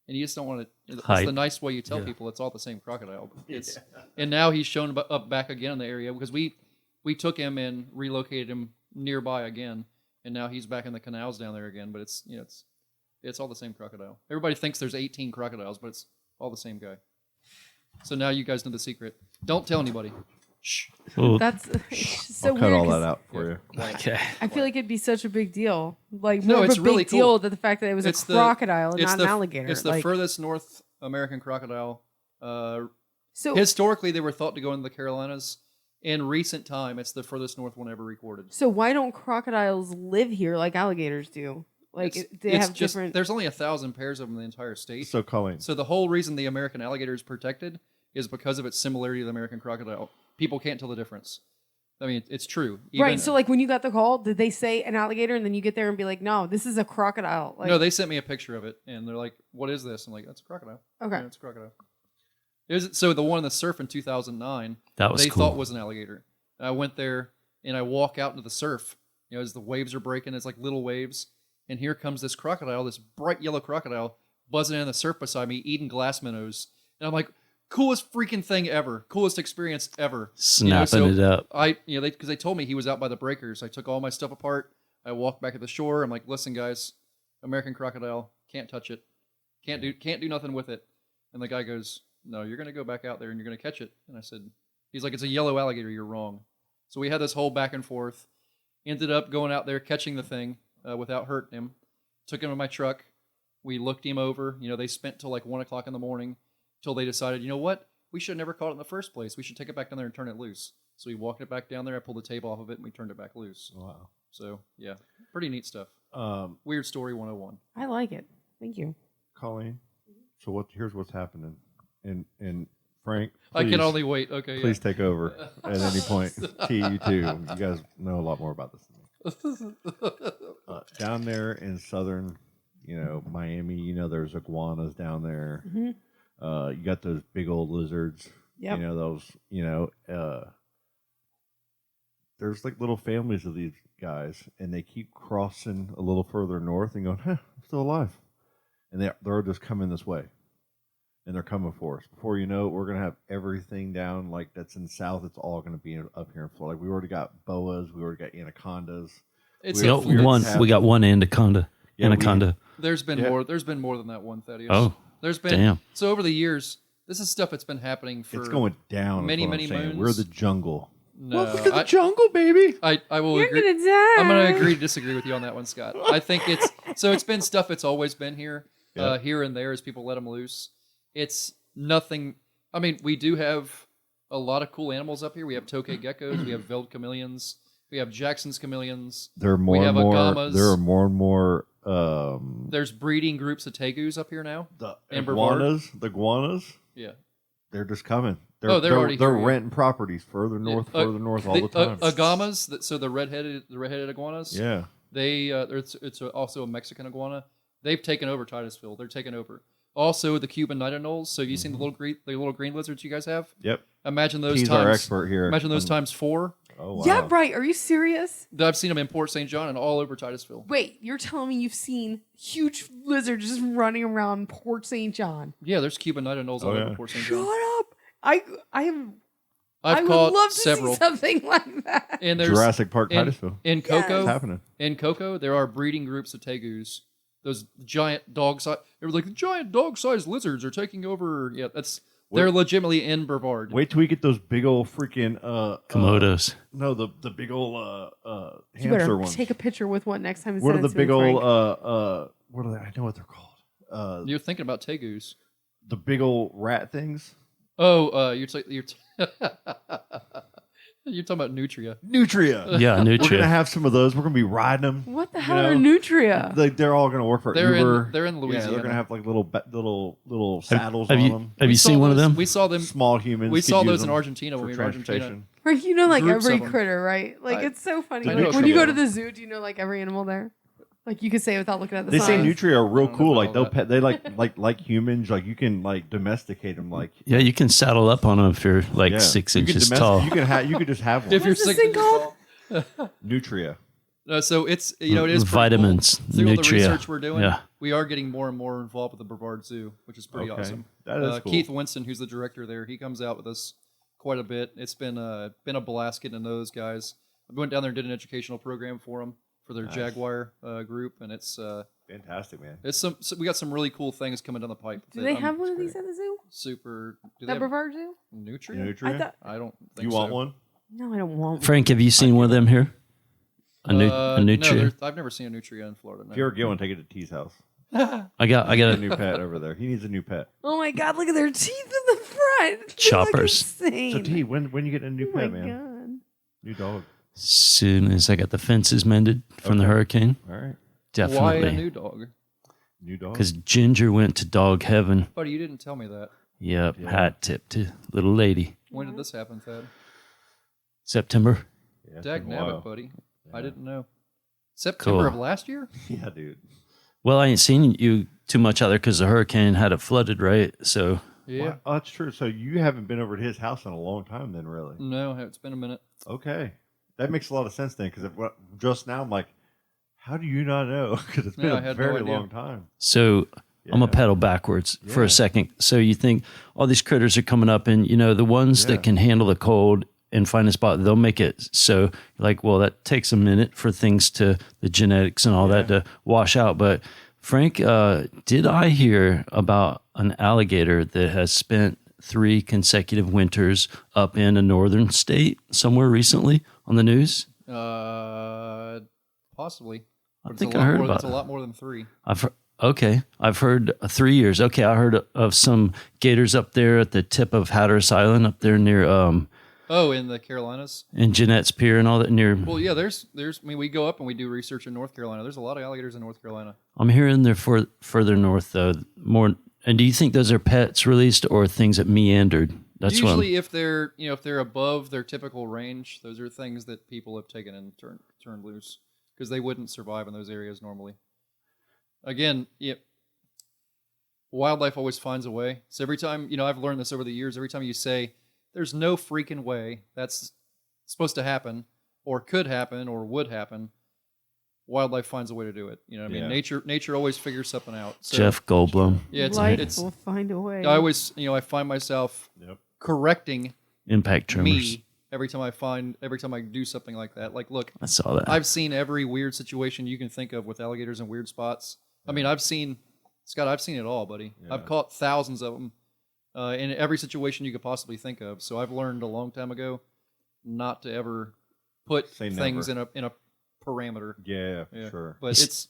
And you just don't want to. It's Hype. the nice way you tell people it's all the same crocodile. And now he's shown up back again in the area because we took him and relocated him nearby again. And now he's back in the canals down there again. But it's all the same crocodile. Everybody thinks there's 18 crocodiles, but it's all the same guy. So now you guys know the secret. Don't tell anybody. Shh. Well, That's it's so I'll cut weird. all 'cause that out for you. okay. I feel like it'd be such a big deal. Like No, more it's of a big really cool. deal that the fact that it was It's a the- crocodile and it's not the- an alligator. It's the like, furthest North American crocodile. so Historically, they were thought to go into the Carolinas. In recent time, it's the furthest north one ever recorded. so why don't crocodiles live here like alligators do? Like they It's have just, different. There's only 1,000 pairs of them in the entire state. So, Colleen, So the whole reason the American alligator is protected is because of its similarity to the American crocodile. People can't tell the difference. I mean, it's true. Right. So like when you got the call, did they say an alligator and then you get there and be like, no, this is a crocodile? Like, no, they sent me a picture of it, and they're like, "What is this?" I'm like, "That's a crocodile." Okay. Yeah, it's a crocodile. So the one in the surf in 2009, That was they cool. thought was an alligator. And I went there and I walk out into the surf. You know, as the waves are breaking, it's like little waves, and here comes this crocodile, this bright yellow crocodile, buzzing in the surf beside me, eating glass minnows, and I'm like, coolest freaking thing ever, coolest experience ever. Snapping it up. Because they told me he was out by the breakers. I took all my stuff apart. I walked back to the shore. I'm like, listen, guys, American crocodile, can't touch it, can't do nothing with it. And the guy goes, no, you're gonna go back out there and you're gonna catch it. And I said, he's like, it's a yellow alligator. You're wrong. So we had this whole back and forth. Ended up going out there catching the thing without hurting him. Took him in my truck. We looked him over. You know, they spent till like 1 o'clock in the morning till they decided, you know what? We should have never caught it in the first place. We should take it back down there and turn it loose. So we walked it back down there. I pulled the tape off of it and we turned it back loose. wow. So yeah, pretty neat stuff. Weird story 101. I like it. Thank you. Colleen, so here's what's happening. And Frank, I please, can only wait. Okay, please take over at any point. T, you too. You guys know a lot more about this than me. Down there in southern, Miami, there's iguanas down there. Mm-hmm. You got those big old lizards. Yep. There's like little families of these guys, and they keep crossing a little further north and going, I'm still alive. And they're just coming this way. And they're coming for us. Before you know it, we're going to have everything down like that's in the south. It's all going to be up here in Florida. Like we already got boas. We already got anacondas. It's We a got weird- we got one anaconda. Yeah, Anaconda. There's been Yeah. more. There's been more than that one, Thaddeus. Oh, there's been. damn. So over the years, this is stuff that's been happening for. It's going down. many, is what I'm many saying. moons. We're the jungle. No, Welcome to the jungle, baby. I will You're agree. gonna die. I'm going to agree to disagree with you on that one, Scott. I think it's been stuff that's always been here, Yeah. here and there as people let them loose. It's nothing. I mean, we do have a lot of cool animals up here. We have tokay geckos. We have veld chameleons. We have Jackson's chameleons. There are more We and have more. agamas. There are more and more. There's breeding groups of tegus up here now. The And Brevard. iguanas. The iguanas. Yeah. They're just coming. They're already They're here, yeah. renting properties further north, all the time. Agamas. So the redheaded iguanas. Yeah. It's also a Mexican iguana. They've taken over Titusville. They're taking over. Also, the Cuban night owls. So you seen the little green lizards you guys have? Yep. Imagine those He's times. our expert here. Imagine those times 4. Oh wow. Yeah, right. Are you serious? I've seen them in Port St. John and all over Titusville. Wait, you're telling me you've seen huge lizards just running around Port St. John? Yeah, there's Cuban night owls all Oh, over yeah. Port St. Shut John. up! I am. I I've would caught love to several. see something like that. And there's Jurassic Park, in, Titusville. in Yes. Cocoa. It's happening. In Cocoa, there are breeding groups of tegus. Those giant dog size. They were like the giant dog-sized lizards are taking over. Yeah, they're legitimately in Brevard. Wait till we get those big old freaking Komodos. no, the big old You hamster better ones. take a picture with one next time. And What are send the it to me, big old Frank. what are they? I know what they're called. You're thinking about tegus. The big old rat things. Oh, you're you're talking about nutria. Nutria. Yeah, We're gonna nutria. have some of those. We're gonna be riding them. What the you hell know? are nutria? They're all gonna work for They're Uber. they're in Yeah, Louisiana. they're gonna have like little saddles Have on you them. have We you saw seen one of those- them? We saw them. Small humans. We could saw use those in them Argentina when for we were in Argentina. transportation. Frank, you know like Groups every of 'em. critter, right? Like I- it's so funny. I Like know when you go some to of the zoo, do you know like every animal there? Like you could say it without looking at the They say signs. nutria are real I don't know cool. about Like all they'll that. pet. They like humans. Like you can like domesticate them. Like Yeah, you can saddle up on them if you're like yeah. 6 You can inches domestic- tall. You can just have one. If you're What's this 6 thing inches called? tall. Nutria. So it's it is pretty vitamins, cool. Through all the nutria. research we're doing, Yeah. we are getting more and more involved with the Brevard Zoo, which is pretty awesome. That is cool. Keith Winston, who's the director there, he comes out with us quite a bit. It's been a blast getting to know those guys. I went down there and did an educational program for them for their Jaguar group, and it's Fantastic, man. it's we got some really cool things coming down the pipe. Do they have one of these at the zoo? Super? Do they The have Brevard Zoo? Nutria? Nutria? I thought. I don't think You so. want one? No, I don't want one. Frank, have you seen one of them here? A nutria. No, I've never seen a nutria in Florida. No. If you ever get one, take it to T's house. I got A a new pet over there. He needs a new pet. Oh my God! Look at their teeth in the front. They Choppers. Look insane. So T, when you get a new Oh my pet, man? God. New dog. soon as I got the fences mended from the hurricane. All right. Definitely. Why a new dog? New dog. Because Ginger went to dog heaven. Buddy, you didn't tell me that. Yep, hat tip to little lady. When did this happen, Thad? September. Yeah, it's Dag been a nabbit, while. buddy. I didn't know. September Cool. of last year? Yeah, dude. Well, I ain't seen you too much out there because the hurricane had it flooded, right? So Yeah. Wow, oh, that's true. So you haven't been over to his house in a long time, then, really? No, it's been a minute. Okay, that makes a lot of sense then. Because just now I'm like, how do you not know? Because it's been Yeah, I a had no very idea. long time. I'm Yeah. gonna pedal backwards for Yeah. a second. So you think all these critters are coming up, and the ones Yeah. that can handle the cold and find a spot, they'll make it. So like, well, that takes a minute for things to the genetics and all that to wash out. But Frank, did I hear about an alligator that has spent 3 consecutive winters up in a northern state somewhere recently on the news? Possibly. I But think it's a I lot heard more, about It's a it. lot more than 3. I've heard 3 years. Okay, I heard of some gators up there at the tip of Hatteras Island, up there near Oh, in the Carolinas? in Jeanette's Pier and all that near. Well, yeah, there's. I mean, we go up and we do research in North Carolina. There's a lot of alligators in North Carolina. I'm hearing they're further north though. More. And do you think those are pets released or things that meandered? That's Usually, if they're above their typical range, those are things that people have taken and turned loose because they wouldn't survive in those areas normally. Again, wildlife always finds a way. So every time, I've learned this over the years. Every time you say, "There's no freaking way that's supposed to happen, or could happen, or would happen," wildlife finds a way to do it. You know what I mean? Yeah. Nature always figures something out. So, Jeff Goldblum, yeah, Life it's will find a way. I always, I find myself Yep. correcting impact tremors. me every time I do something like that. Like, look, I saw that. I've seen every weird situation you can think of with alligators in weird spots. I mean, I've seen it all, buddy. Yeah. I've caught thousands of them in every situation you could possibly think of. So I've learned a long time ago not to ever put Say things never. in a parameter. Yeah, Yeah. sure. But it's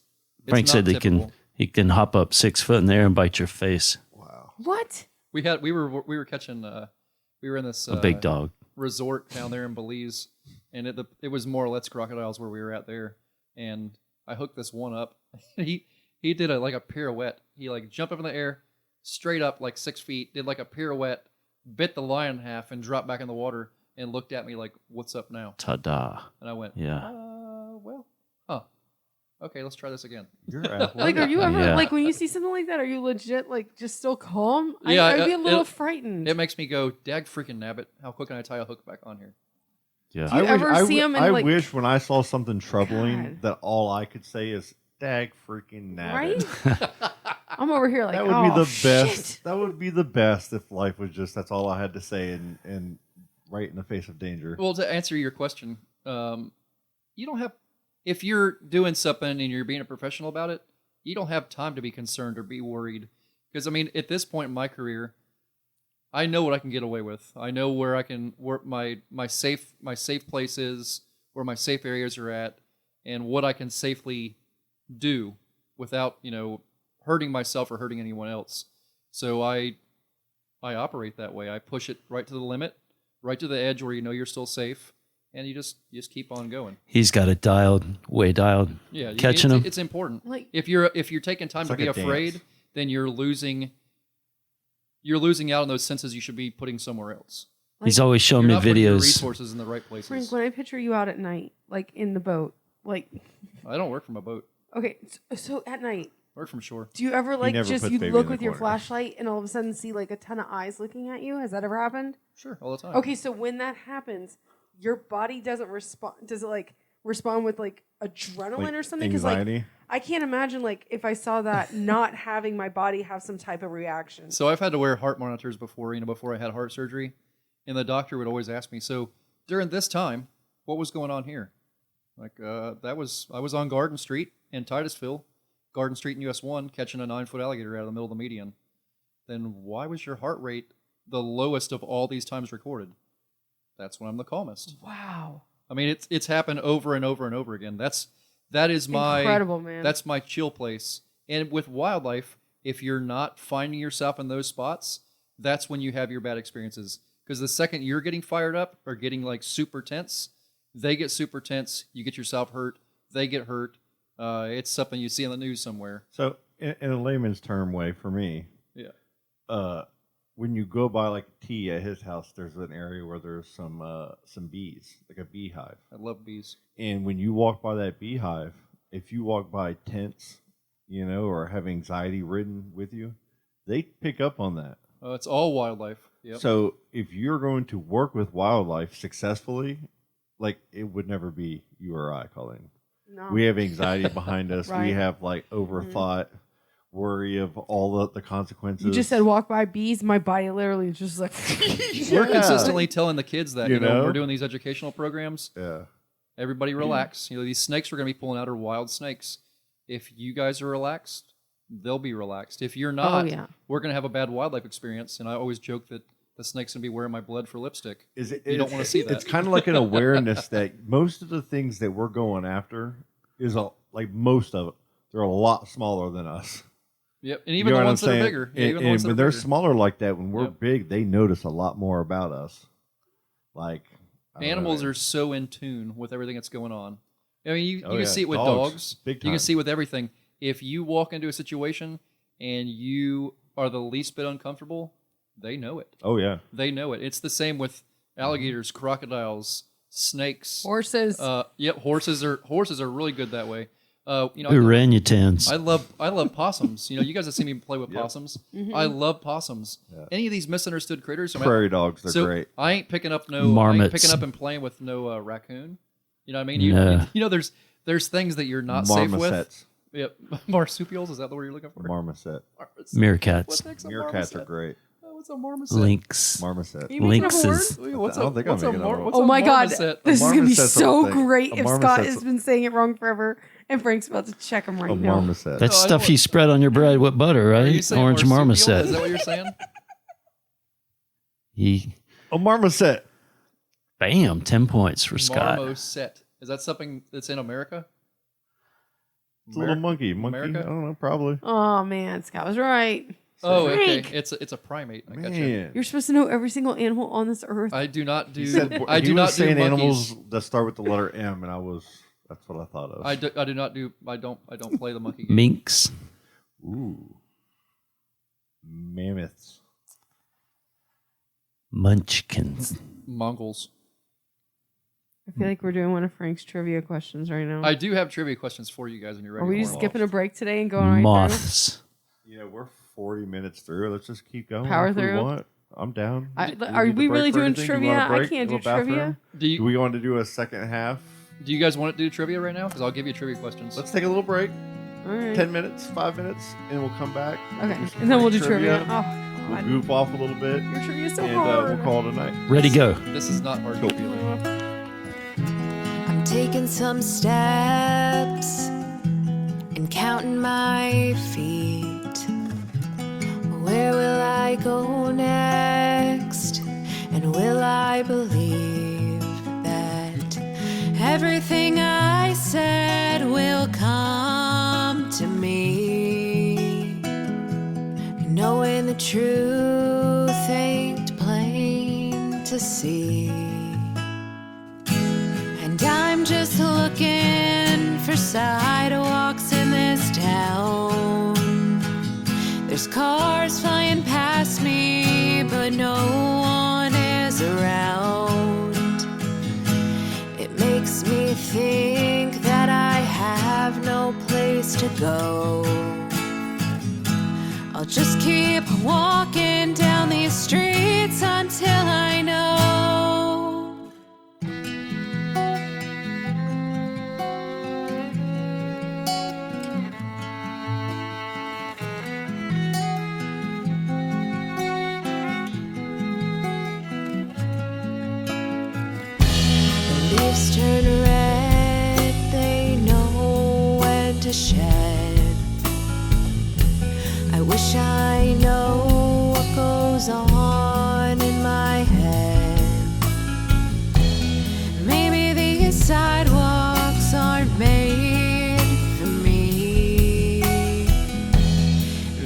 Frank not said typical. he can hop up 6 foot in the air and bite your face. Wow. What? We were catching we were in this A big dog. resort down there in Belize, and it was more or less crocodiles where we were at there. And I hooked this one up. He did a pirouette. He jumped up in the air, straight up 6 feet, did a pirouette, bit the line in half, and dropped back in the water and looked at me like, "What's up now?" Ta-da. And I went, Yeah. well, okay, let's try this again." You're athletic. Like, are you ever Yeah. when you see something like that? Are you legit just still calm? Yeah, I'd be a little it- frightened. It makes me go, "Dag freaking nabbit! How quick can I tie a hook back on here?" Yeah. Do you ever see 'em in, I wish when I saw something troubling God. that all I could say is "dag freaking nabbit." right? I'm over here like, That would oh, be the shit. best. That would be the best if life was just that's all I had to say and right in the face of danger. Well, to answer your question, you don't have, if you're doing something and you're being a professional about it, you don't have time to be concerned or be worried. Because, I mean, at this point in my career, I know what I can get away with. I know where I can work my safe places, where my safe areas are at, and what I can safely do without, hurting myself or hurting anyone else. So I operate that way. I push it right to the limit, right to the edge where you're still safe, and you just keep on going. He's got it dialed, way dialed. Yeah, Catching it's, him. It's important. Like- if you're taking time It's to like be a dance. afraid, then you're losing out on those senses you should be putting somewhere else. He's always showing You're me not putting your videos. resources in the right places. Frank, when I picture you out at night, in the boat, I don't work from a boat. okay, so at night, I work from shore. do you ever never just puts you baby look in the with your corner. flashlight and all of a sudden see a ton of eyes looking at you? Has that ever happened? Sure, all the time. Okay, so when that happens, your body doesn't respond. Does it respond with like adrenaline Like or something. Because like anxiety. I can't imagine like if I saw that not having my body have some type of reaction. So I've had to wear heart monitors before, before I had heart surgery. And the doctor would always ask me, so during this time, what was going on here? Like, I was on Garden Street in Titusville, Garden Street in US 1, catching a 9-foot alligator out of the middle of the median. Then why was your heart rate the lowest of all these times recorded? That's when I'm the calmest. Wow. I mean, it's happened over and over and over again. That is my incredible, man. That's my chill place. And with wildlife, if you're not finding yourself in those spots, that's when you have your bad experiences. Because the second you're getting fired up or getting like super tense, they get super tense. You get yourself hurt. They get hurt. It's something you see on the news somewhere. So, in a layman's term way, for me, when you go by like T at his house, there's an area where there's some bees, like a beehive. I love bees. And when you walk by that beehive, if you walk by tense, or have anxiety ridden with you, they pick up on that. It's all wildlife. Yep. So if you're going to work with wildlife successfully, like it would never be you or I, Colleen. No. We have anxiety behind us. Right. We have like overthought, worry of all the consequences. You just said walk by bees. My body literally is just like. We're consistently telling the kids that, when we're doing these educational programs. Yeah. Everybody relax. These snakes we're going to be pulling out are wild snakes. If you guys are relaxed, they'll be relaxed. If you're not, we're going to have a bad wildlife experience. And I always joke that the snake's going to be wearing my blood for lipstick. You don't want to see that. It's kind of like an awareness that most of the things that we're going after is like most of it, they're a lot smaller than us. Yep, and even the ones that are bigger. And when they're smaller like that, when we're big, they notice a lot more about us. Like animals are so in tune with everything that's going on. I mean, you can see it with dogs. You can see it with everything. If you walk into a situation and you are the least bit uncomfortable, they know it. Oh yeah, they know it. It's the same with alligators, crocodiles, snakes, horses. Horses are really good that way. Orangutans. I love possums. You guys have seen me play with possums. Mm-hmm. I love possums. Yeah. Any of these misunderstood critters. Prairie dogs, they're great. I ain't picking up marmots. I ain't picking up and playing with no raccoon. You know what I mean? No. There's things that you're not safe with. Marmosets. Yep. Marsupials, is that the word you're looking for? Marmoset. Meerkats. Meerkats are great. What's a marmoset? Lynx. Marmoset. You making up a word? Lynxes. What's I don't think I'm making it up. Oh my God, marmoset? this is going to be marmoset's so a thing. great A if Scott marmoset's has been saying it wrong forever and Frank's about to check him right A now. marmoset. That's No, I stuff don't- you spread on your bread with butter, Are you right? saying Orange marsupial? Is that marmoset. what you're saying? A marmoset. Bam, 10 points for Scott. Marmoset. Is that something that's in America? It's a little monkey. America? I don't know, probably. Oh man, Scott was right. Oh, okay. Frank. It's a primate. I got you. Man. You're supposed to know every single animal on this earth. I do not do. He said, I he do was not do saying monkeys. animals that start with the letter M, and that's what I thought of. I do not do. I don't play the monkey game. Minks. Ooh. Mammoths. Munchkins. Mongols. I feel like we're doing one of Frank's trivia questions right now. I do have trivia questions for you guys when you're ready. Are we for just them. skipping a break today and going right Moths. We're 40 minutes through. Let's just keep going. Power if we through? want. I'm down. Are Do we need to really break for doing anything? Do you trivia? want a I break? can't Go do bathroom? trivia. Do we want to do a second half? Do you guys want to do trivia right now? Because I'll give you trivia questions. Let's take a little break. All right. 10 minutes, 5 minutes, and we'll come back. Okay, Do some and then we'll do Frank trivia. Oh, We'll God. goof off a little bit, Your trivia is so and hard. we'll call it a night. Ready, go. This is not hard to feel. I'm taking some steps and counting my feet. Where will I go next? And will I believe that everything I said will come to me? Knowing the truth ain't plain to see. And I'm just looking for sidewalks in this town. There's cars flying past me, but no one is around. It makes me think that I have no place to go. I'll just keep walking down these streets until I know to shed. I wish I know what goes on in my head. Maybe these sidewalks aren't made for me.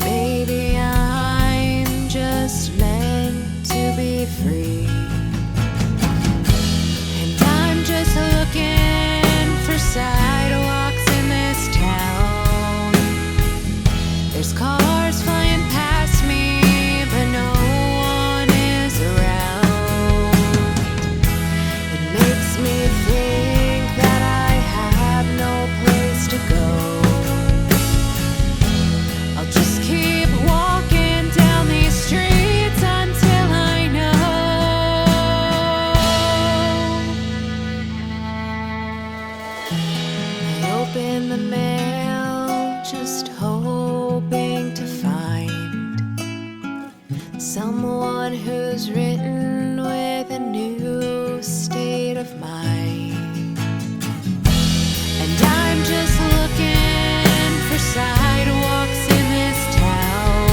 Maybe I'm just meant to be free. And I'm just looking for sidewalks in this town. There's cars flying past me, but no one is around. It makes me think that I have no place to go. I'll just keep walking down these streets until I know. I open the mail just hoping to find someone who's written with a new state of mind. And I'm just looking for sidewalks in this town.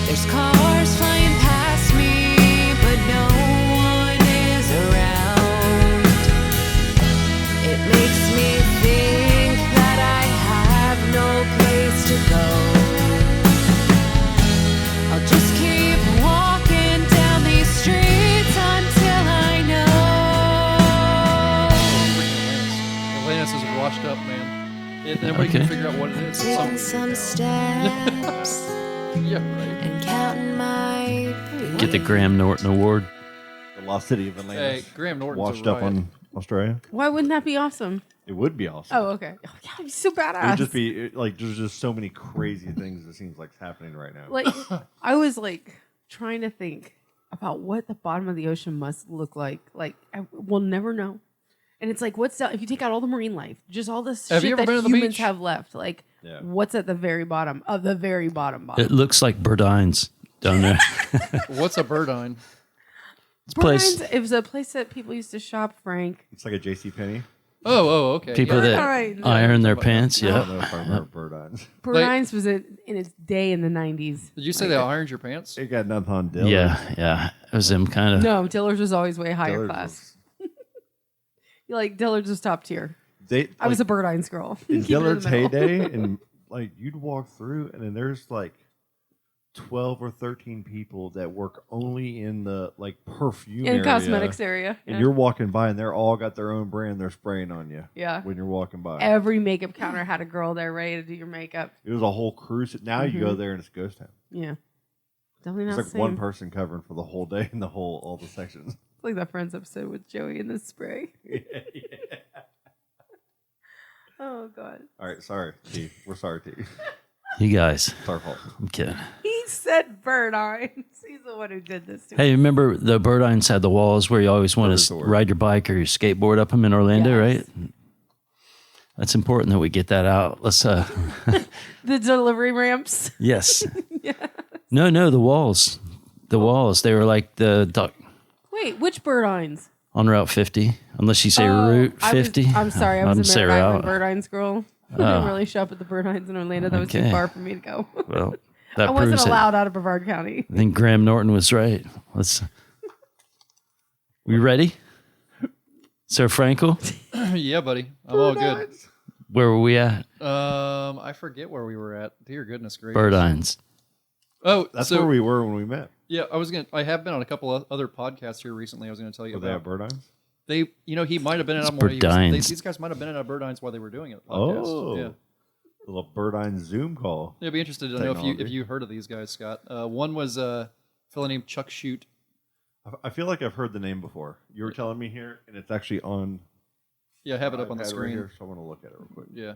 There's cars flying past me, but no one is around. It makes me think that I have no place to go. I'll just keep walking down these streets until I know. Atlantis is washed up, man. Nobody can figure out what it is. It's Taking something. some steps Yeah, right. and counting my Get the Graham Norton Award. The lost city of Atlantis. Hey, Graham Norton's washed a up riot. on Australia. Why wouldn't that be awesome? It would be awesome. Oh, okay. Oh, yeah, it'd be so It would badass. just be like there's just so many crazy things it seems like happening right now. Like, I was like trying to think about what the bottom of the ocean must look like. Like, we'll never know. And it's like, what's that? If you take out all the marine life, just all this Have you shit ever that been to the humans beach? have left, like, Yeah. what's at the very bottom of the very bottom? It looks like Burdines down there. What's a Burdine? This place, Burdines, it was a place that people used to shop, Frank. It's like a J.C. Penney. Oh, okay. people yeah. that Burdines. iron their pants. I Yeah. don't know if I remember Burdines. Burdines was in its day in the 90s. Did you say they ironed your pants? It got nothing on Dillard. Yeah. It was them kind of. No, Dillard's was always way higher Dillard's class. Like, Dillard's was top tier. They, I was a Burdines girl. in Keep it in the Dillard's middle. heyday, and like you'd walk through, and then there's like 12 or 13 people that work only in the like perfume In area, cosmetics area. and Yeah. you're walking by, and they're all got their own brand they're spraying on you. Yeah. When you're walking by, Every makeup counter had a girl there ready to do your makeup. it was a whole cruise. Now you go there, and it's ghost town. Yeah. Definitely It's not like the one same. person covering for the whole day in the whole all the sections. It's like that Friends episode with Joey and the spray. Oh, God. All right, sorry, T. We're sorry, T. You guys. It's our fault. I'm kidding. He said Burdines. He's the one who did this to me. Hey, remember the Burdines had the walls where you always want to Resort. ride your bike or your skateboard up them in Orlando, Yes. right? That's important that we get that out. Let's The delivery ramps. yes. No, the walls. The walls. They were like the duck Wait, which Burdines? on Route 50, unless you say Oh, Route 50. I'm sorry, I was a say Merritt Island route. Burdines girl. I didn't really shop at the Burdines in Orlando. That was too Okay. far for me to go. Well, that I wasn't proves allowed out of Brevard County. I think Graham Norton was right. Let's. We ready? Sir Frankel, Yeah, buddy. I'm all good. where were we at? I forget where we were at. Dear goodness gracious. Burdines. Oh, That's so where we were when we met. yeah, I have been on a couple of other podcasts here recently. I was going to tell you Were they at about. Burdines? He might have been in It's a more. Burdines. These guys might have been in a Burdines while they were doing it. Podcast. Oh, yeah. a little Burdines Zoom call. Yeah, I'd be interested to know if Technology. you heard of these guys, Scott. One was a fellow named Chuck Shute. I feel like I've heard the name before. You were telling me here, and it's actually on. Yeah, I have it up on the iPad right screen. here, so I want to look at it real quick. Yeah.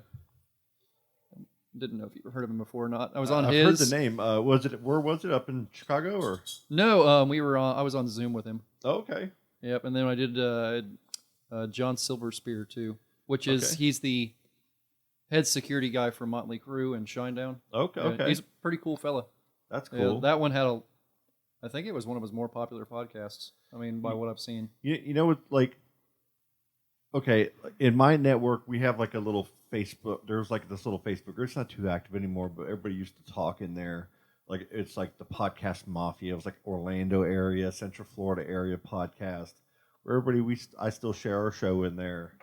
Didn't know if you heard of him before or not. I was on I've his. heard the name. Was it? Where was it? Up in Chicago or? No, we were on. I was on Zoom with him. Oh, okay. Yep, and then I did John Silverspear too, which is Okay. he's the head security guy for Motley Crue and Shinedown. Okay. Yeah, Okay. he's a pretty cool fella. That's Yeah, cool. that one had a. I think it was one of his more popular podcasts. I mean, by what I've seen. You know what? Like, okay, in my network, we have like a little Facebook. There's like this little Facebook group. It's not too active anymore, but everybody used to talk in there. Like it's like the podcast mafia. It was like Orlando area, Central Florida area podcast, where I still share our show in there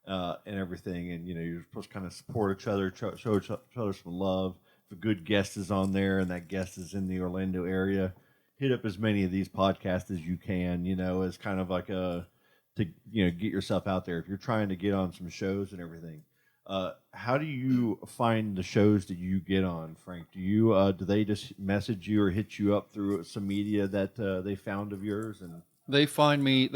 and everything. And you're supposed to kind of support each other, show each other some love. If a good guest is on there and that guest is in the Orlando area, hit up as many of these podcasts as you can. As kind of like to get yourself out there if you're trying to get on some shows and everything. How do you find the shows that you get on, Frank? Do they just message you or hit you up through some media that they found of yours? And They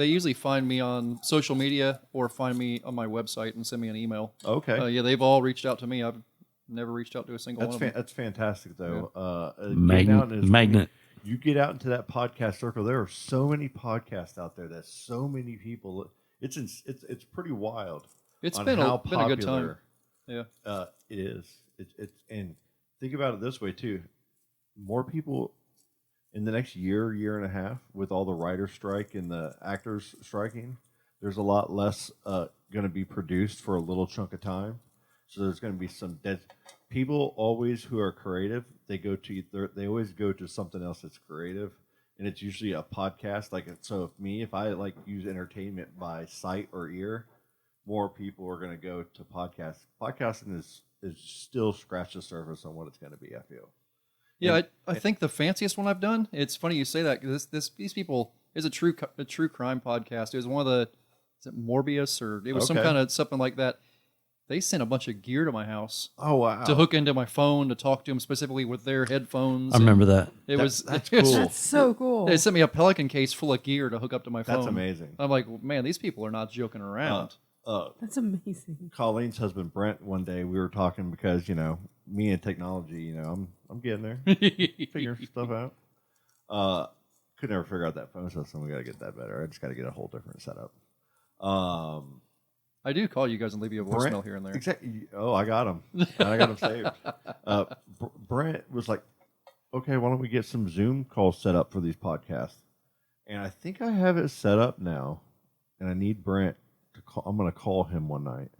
usually find me on social media or find me on my website and send me an email. okay, Yeah, they've all reached out to me. I've never reached out to a single one of them. that's fantastic though. Magnet. You get out into that podcast circle. There are so many podcasts out there. That's so many people. It's pretty wild. It's on been how been a good popular, time. Yeah. It is. It's and think about it this way too. More people in the next year and a half, with all the writer's strike and the actors striking, there's a lot less going to be produced for a little chunk of time. So there's going to be some dead people. Always who are creative, they always go to something else that's creative, and it's usually a podcast. So if I like use entertainment by sight or ear, more people are going to go to podcasts. Podcasting is still scratch the surface on what it's going to be, I feel. Yeah, I think the fanciest one I've done. It's funny you say that because these people is a true crime podcast. It was one of the Morbius or it was some kind of something like that. They sent a bunch of gear to my house. Oh wow! To hook into my phone to talk to them specifically with their headphones. I remember that. That's cool. That's so cool. They sent me a Pelican case full of gear to hook up to my phone. That's amazing. I'm like, man, these people are not joking around. That's amazing. Colleen's husband Brent. One day we were talking because me and technology. I'm getting there, figuring stuff out. Could never figure out that phone system. We got to get that better. I just got to get a whole different setup. I do call you guys and leave you a voicemail here and there. Exactly. Oh, I got him. I got him saved. Brent was like, "Okay, why don't we get some Zoom calls set up for these podcasts?" And I think I have it set up now, and I need Brent to call. I'm going to call him one night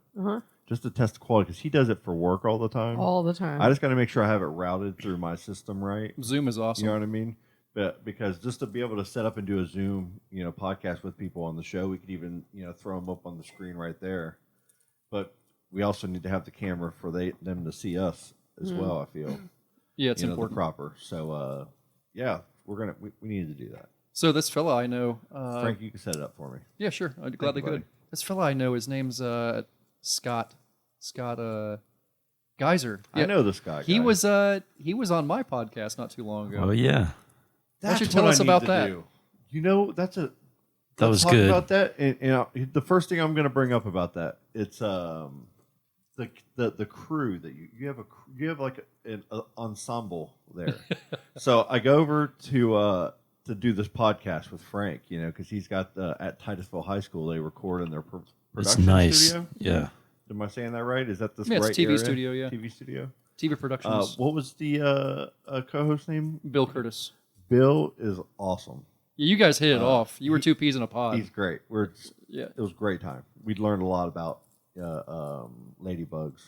just to test the quality because he does it for work all the time. All the time. I just got to make sure I have it routed through my system right. Zoom is awesome. You know what I mean? But because just to be able to set up and do a Zoom, podcast with people on the show, we could even, throw them up on the screen right there. But we also need to have the camera for them to see us as well. I feel. Yeah, it's important. The proper. So, we need to do that. So this fella I know, Frank, you can set it up for me. Yeah, sure. I'd gladly could. This fella I know, his name's Scott Geyser. Yeah. I know this guy. He was on my podcast not too long ago. Oh yeah. Why don't you tell us about that? That was good. About that, and the first thing I'm going to bring up about that, it's the crew that you have like an ensemble there. So I go over to do this podcast with Frank, because he's got at Titusville High School they record in their production studio. Yeah. Am I saying that right? Is that this Yeah, right it's TV area? studio, yeah. TV studio. TV Productions. What was the co-host name? Bill Curtis. Bill is awesome. Yeah, you guys hit it off. You were two peas in a pod. He's great. It was a great time. We learned a lot about ladybugs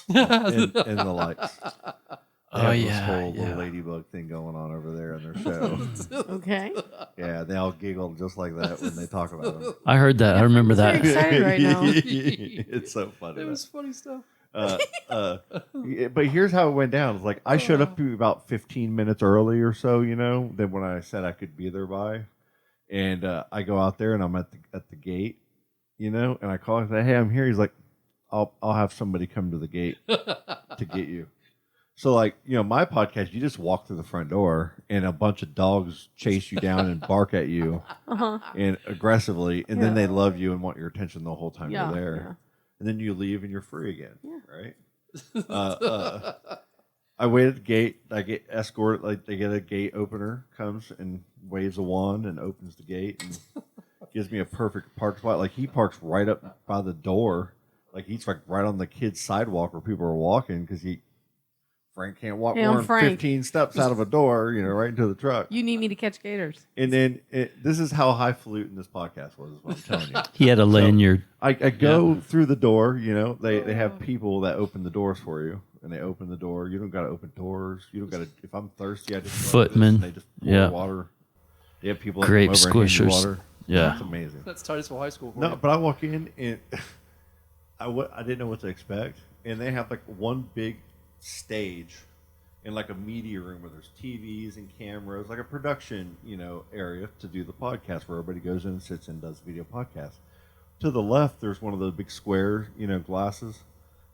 and the likes. They have this whole little ladybug thing going on over there in their show. Okay. Yeah, they all giggle just like that when they talk about them. I heard that. I remember that. Very excited right now. It's so funny. It was funny stuff. But here's how it went down. It's like I showed up to about 15 minutes early or so, than when I said I could be there by. And I go out there and I'm at the gate, and I call and say, "Hey, I'm here." He's like, I'll have somebody come to the gate to get you. So my podcast, you just walk through the front door and a bunch of dogs chase you down and bark at you and aggressively, and then they love you and want your attention the whole time you're there. Yeah. And then you leave and you're free again, right? I wait at the gate. I get escorted. They get a gate opener, comes and waves a wand and opens the gate and gives me a perfect park spot. He parks right up by the door. He's right on the kids' sidewalk where people are walking because he Frank can't walk Hey, more I'm than Frank. 15 steps out of a door, right into the truck. You need me to catch gators. And then this is how highfalutin this podcast was, is what I'm telling you. He had a lanyard. I go through the door, they have people that open the doors for you, and they open the door. You don't got to open doors. You don't got to, if I'm thirsty, I just go like this, Footmen. and they just pour Yeah. water. They have people that Grape come over and hand you squishers. water. Yeah. It's amazing. That's Titusville High School. For No, you. but I walk in and I didn't know what to expect, and they have like one big stage in like a media room where there's TVs and cameras, like a production, area to do the podcast where everybody goes in and sits and does video podcasts. To the left, there's one of those big square, glasses,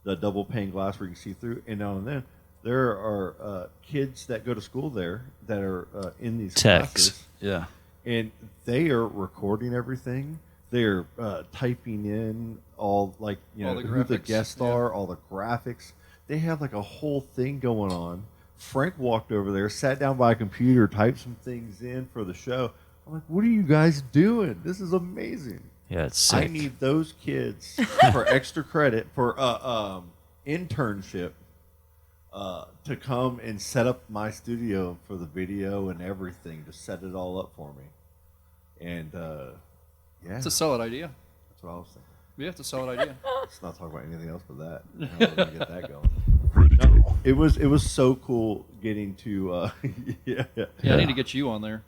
the double pane glass where you can see through. And now and then, there are kids that go to school there that are in these Techs. classes, Yeah. and they are recording everything. They're typing in all All the who the graphics, guests yeah. are, all the graphics. They have like a whole thing going on. Frank walked over there, sat down by a computer, typed some things in for the show. I'm like, what are you guys doing? This is amazing. Yeah, it's sick. I need those kids for extra credit for internship to come and set up my studio for the video and everything, to set it all up for me. And yeah, It's a solid idea. that's what I was thinking. Yeah, it's a solid idea. Let's not talk about anything else but that. How we're gonna get that going. No, it was so cool getting to yeah. Yeah, I need to get you on there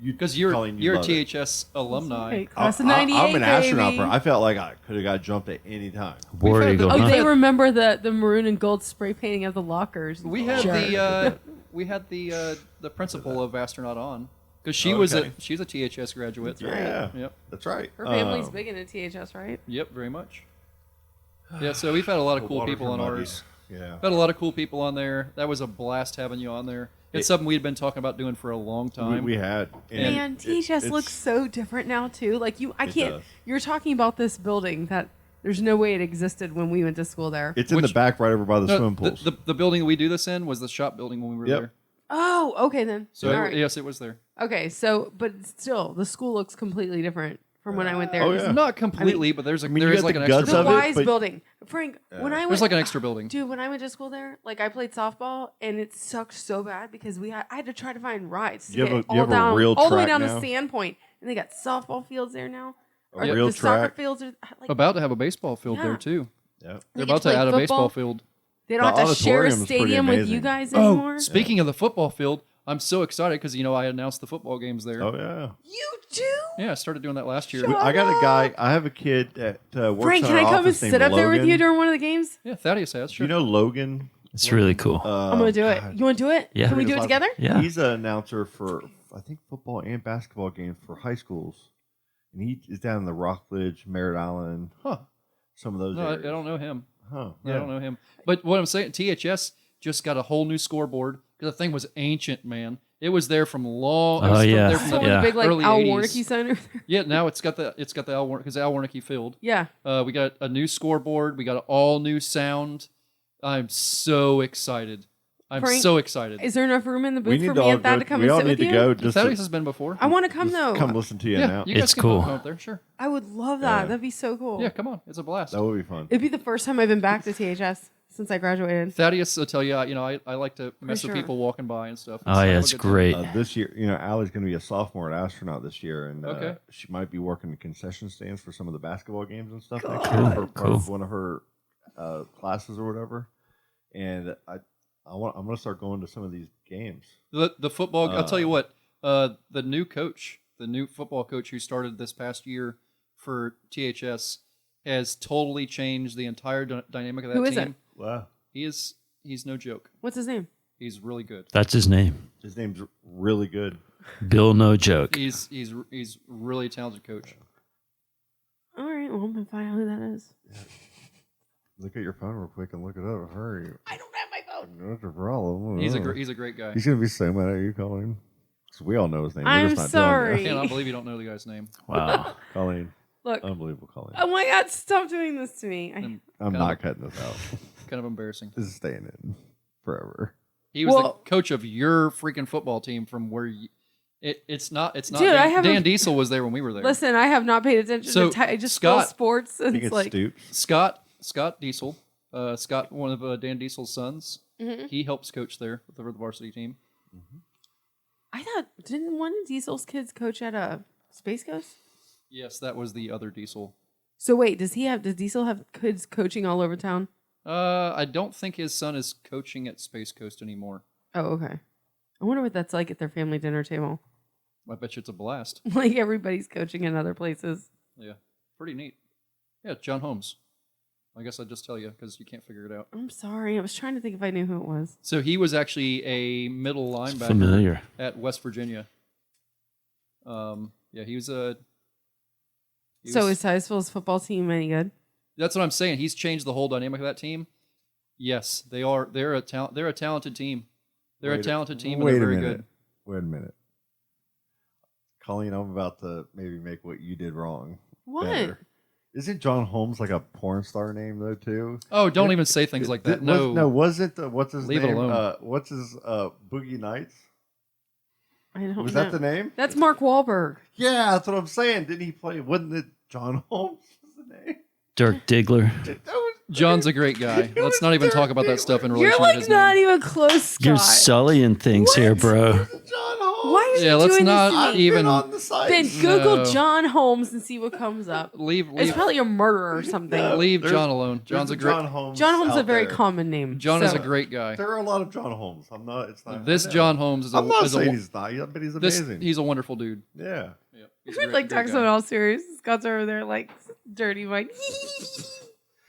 because you're Colleen, you a love it. THS alumni. Hey, class of 98, I'm an astronaut. baby. I felt like I could have got jumped at any time. War had Eagle, the- Oh, huh? they remember the maroon and gold spray painting of the lockers. We had Jerk. the principal of astronaut on because she Okay. she's a THS graduate. Yeah, Yep. that's right. Her family's big into THS, right? Yep. Very much. Yeah. So we've had a lot of The cool waters people are on muddy. ours. Yeah. Had a lot of cool people on there. That was a blast having you on there. It's something we'd been talking about doing for a long time. We had. And Man, it- THS it's- looks so different now too. Like I It can't. does. You're talking about this building that there's no way it existed when we went to school there. It's in the Which- back right over by the No, swim pools. the building we do this in was the shop building when we were Yep. there. Oh, okay then. So All right. yes, it was there. Okay, so but still, the school looks completely different from when I went there. Oh, It's yeah. Not completely, but there's I mean, there you is got like the an extra guts The of it, building. Wise but- building, Frank. When I went, There's like an extra building. dude, when I went to school there, like I played softball, and it sucked so bad because I had to try to find rides to You have get a- you all have a down, real all the way track down now? to Sandpoint, and they got softball fields there now. A Or real the soccer track. fields are like About to have a baseball field Yeah. there too. Yeah. They They're get about to to play add a baseball football. field. they don't have The to share a auditorium's pretty stadium with you amazing. guys anymore. Oh, speaking of the football field, I'm so excited because I announced the football games there. Oh yeah. You do? Yeah, I started doing that last year. I got a guy. I have a kid that works Frank, in can our I come and office named sit up there with Logan. you during one of the games? Yeah, Thaddeus has. Sure. You know Logan? It's really cool. I'm gonna do it. You want to do it? Yeah. Can we do it together? Yeah. He's an announcer for I think football and basketball games for high schools, and he is down in the Rockledge, Merritt Island, Huh. some of those No, I areas. don't know him. Huh? I don't know him. But what I'm saying, THS just got a whole new scoreboard because the thing was ancient, man. It was there from long. It was Oh, from yeah. there from So the Yeah. the big like early Al 80s. Warnke Center. Yeah, now it's got the Al Warnke because Al Warnke Field. Yeah. We got a new scoreboard. We got an all new sound. I'm so excited. I'm Frank, so excited. Is there enough room in the We booth need for to me all and Thad go. to come We and all sit need with to you? go. Just Thaddeus to, has been before. I want to come though. come listen to you yeah, now. you guys It's can cool. come up there. Sure. I would love that. Yeah. That'd be so cool. Yeah, come on. It's a blast. That would be fun. It'd be the first time I've been back to THS since I graduated. Thaddeus will tell you, I like to mess sure. with people walking by and stuff. Oh, So yeah, have a it's good time. great. This year, Allie's going to be a sophomore at astronaut this year, and Okay. she might be working the concession stands for some of the basketball games and stuff Cool. next year for part Cool. of one of her classes or whatever. And I'm going to start going to some of these games. The football. I'll tell you what. The new coach, the new football coach who started this past year for THS, has totally changed the entire dynamic of that Who is team. it? Wow, He's no joke. What's his name? He's really good. That's his name. his name's really good. Bill No Joke. He's really talented coach. All right. Well, I'm gonna find out who that is. Look at your phone real quick and look it up. Hurry. I don't have my phone. What's your problem? He's a great guy. He's going to be so mad at you, Colleen. Because we all know his name. We're I'm just not sorry. I telling cannot believe you don't know the guy's name. Wow. you. Colleen. Look. Unbelievable, Colleen. Oh my God! Stop doing this to me. And I'm kind not of- cutting this out. Kind of embarrassing. This is staying in forever. He was Well- the coach of your freaking football team from where you, it's not Dude, Dan, I haven't- Dan Diesel was there when we were there. Listen, I have not paid attention So, to I just Scott- spell sports. I And think it's it's like Stoops. Scott Diesel Scott, one of Dan Diesel's sons, Mm-hmm. he helps coach there for the varsity team. I thought, didn't one of Diesel's kids coach at a Space Coast? Yes, that was the other Diesel. So wait, does Diesel have kids coaching all over town? I don't think his son is coaching at Space Coast anymore. Oh, okay. I wonder what that's like at their family dinner table. I bet you it's a blast. Like everybody's coaching in other places. Yeah, pretty neat. Yeah, John Holmes. I guess I'd just tell you because you can't figure it out. I'm sorry. I was trying to think if I knew who it was. So he was actually a middle linebacker Familiar. at West Virginia. Yeah, he was a. So is Titusville's football team any good? That's what I'm saying. He's changed the whole dynamic of that team. Yes, they are. They're a talented team. They're a talented team, and they're very good. Wait a minute. Colleen, I'm about to maybe make what you did wrong. What? better. Isn't John Holmes like a porn star name though too? Oh, don't even say things like that. No, wasn't what's his Leave it name? alone. What's his Boogie Nights? I don't Was know. that the name? That's Mark Wahlberg. Yeah, that's what I'm saying. Didn't he play? Wasn't it John Holmes? Was the name? Dirk Diggler. That was- John's a great guy. It Let's was not even Dirk talk about that stuff in relation You're to like his not name. even close, Scott. You're sullying things here, bro. John Holmes. Why are Yeah, you let's doing not this to me? even Been on the site. Then Google No. John Holmes and see what comes up. It's leave probably a murder or something. No. leave There's- John alone. There's John's a a great. John Holmes. John Holmes is a out very there. common name. John is So- a great guy. There are a lot of John Holmes. I'm not. It's not. This I know. John Holmes is a. I'm not is a saying he's not, but he's amazing. he's a wonderful dude. Yeah. Yeah, If he's a we'd great- like great talk guy. someone else serious, Scott's over there like dirty white.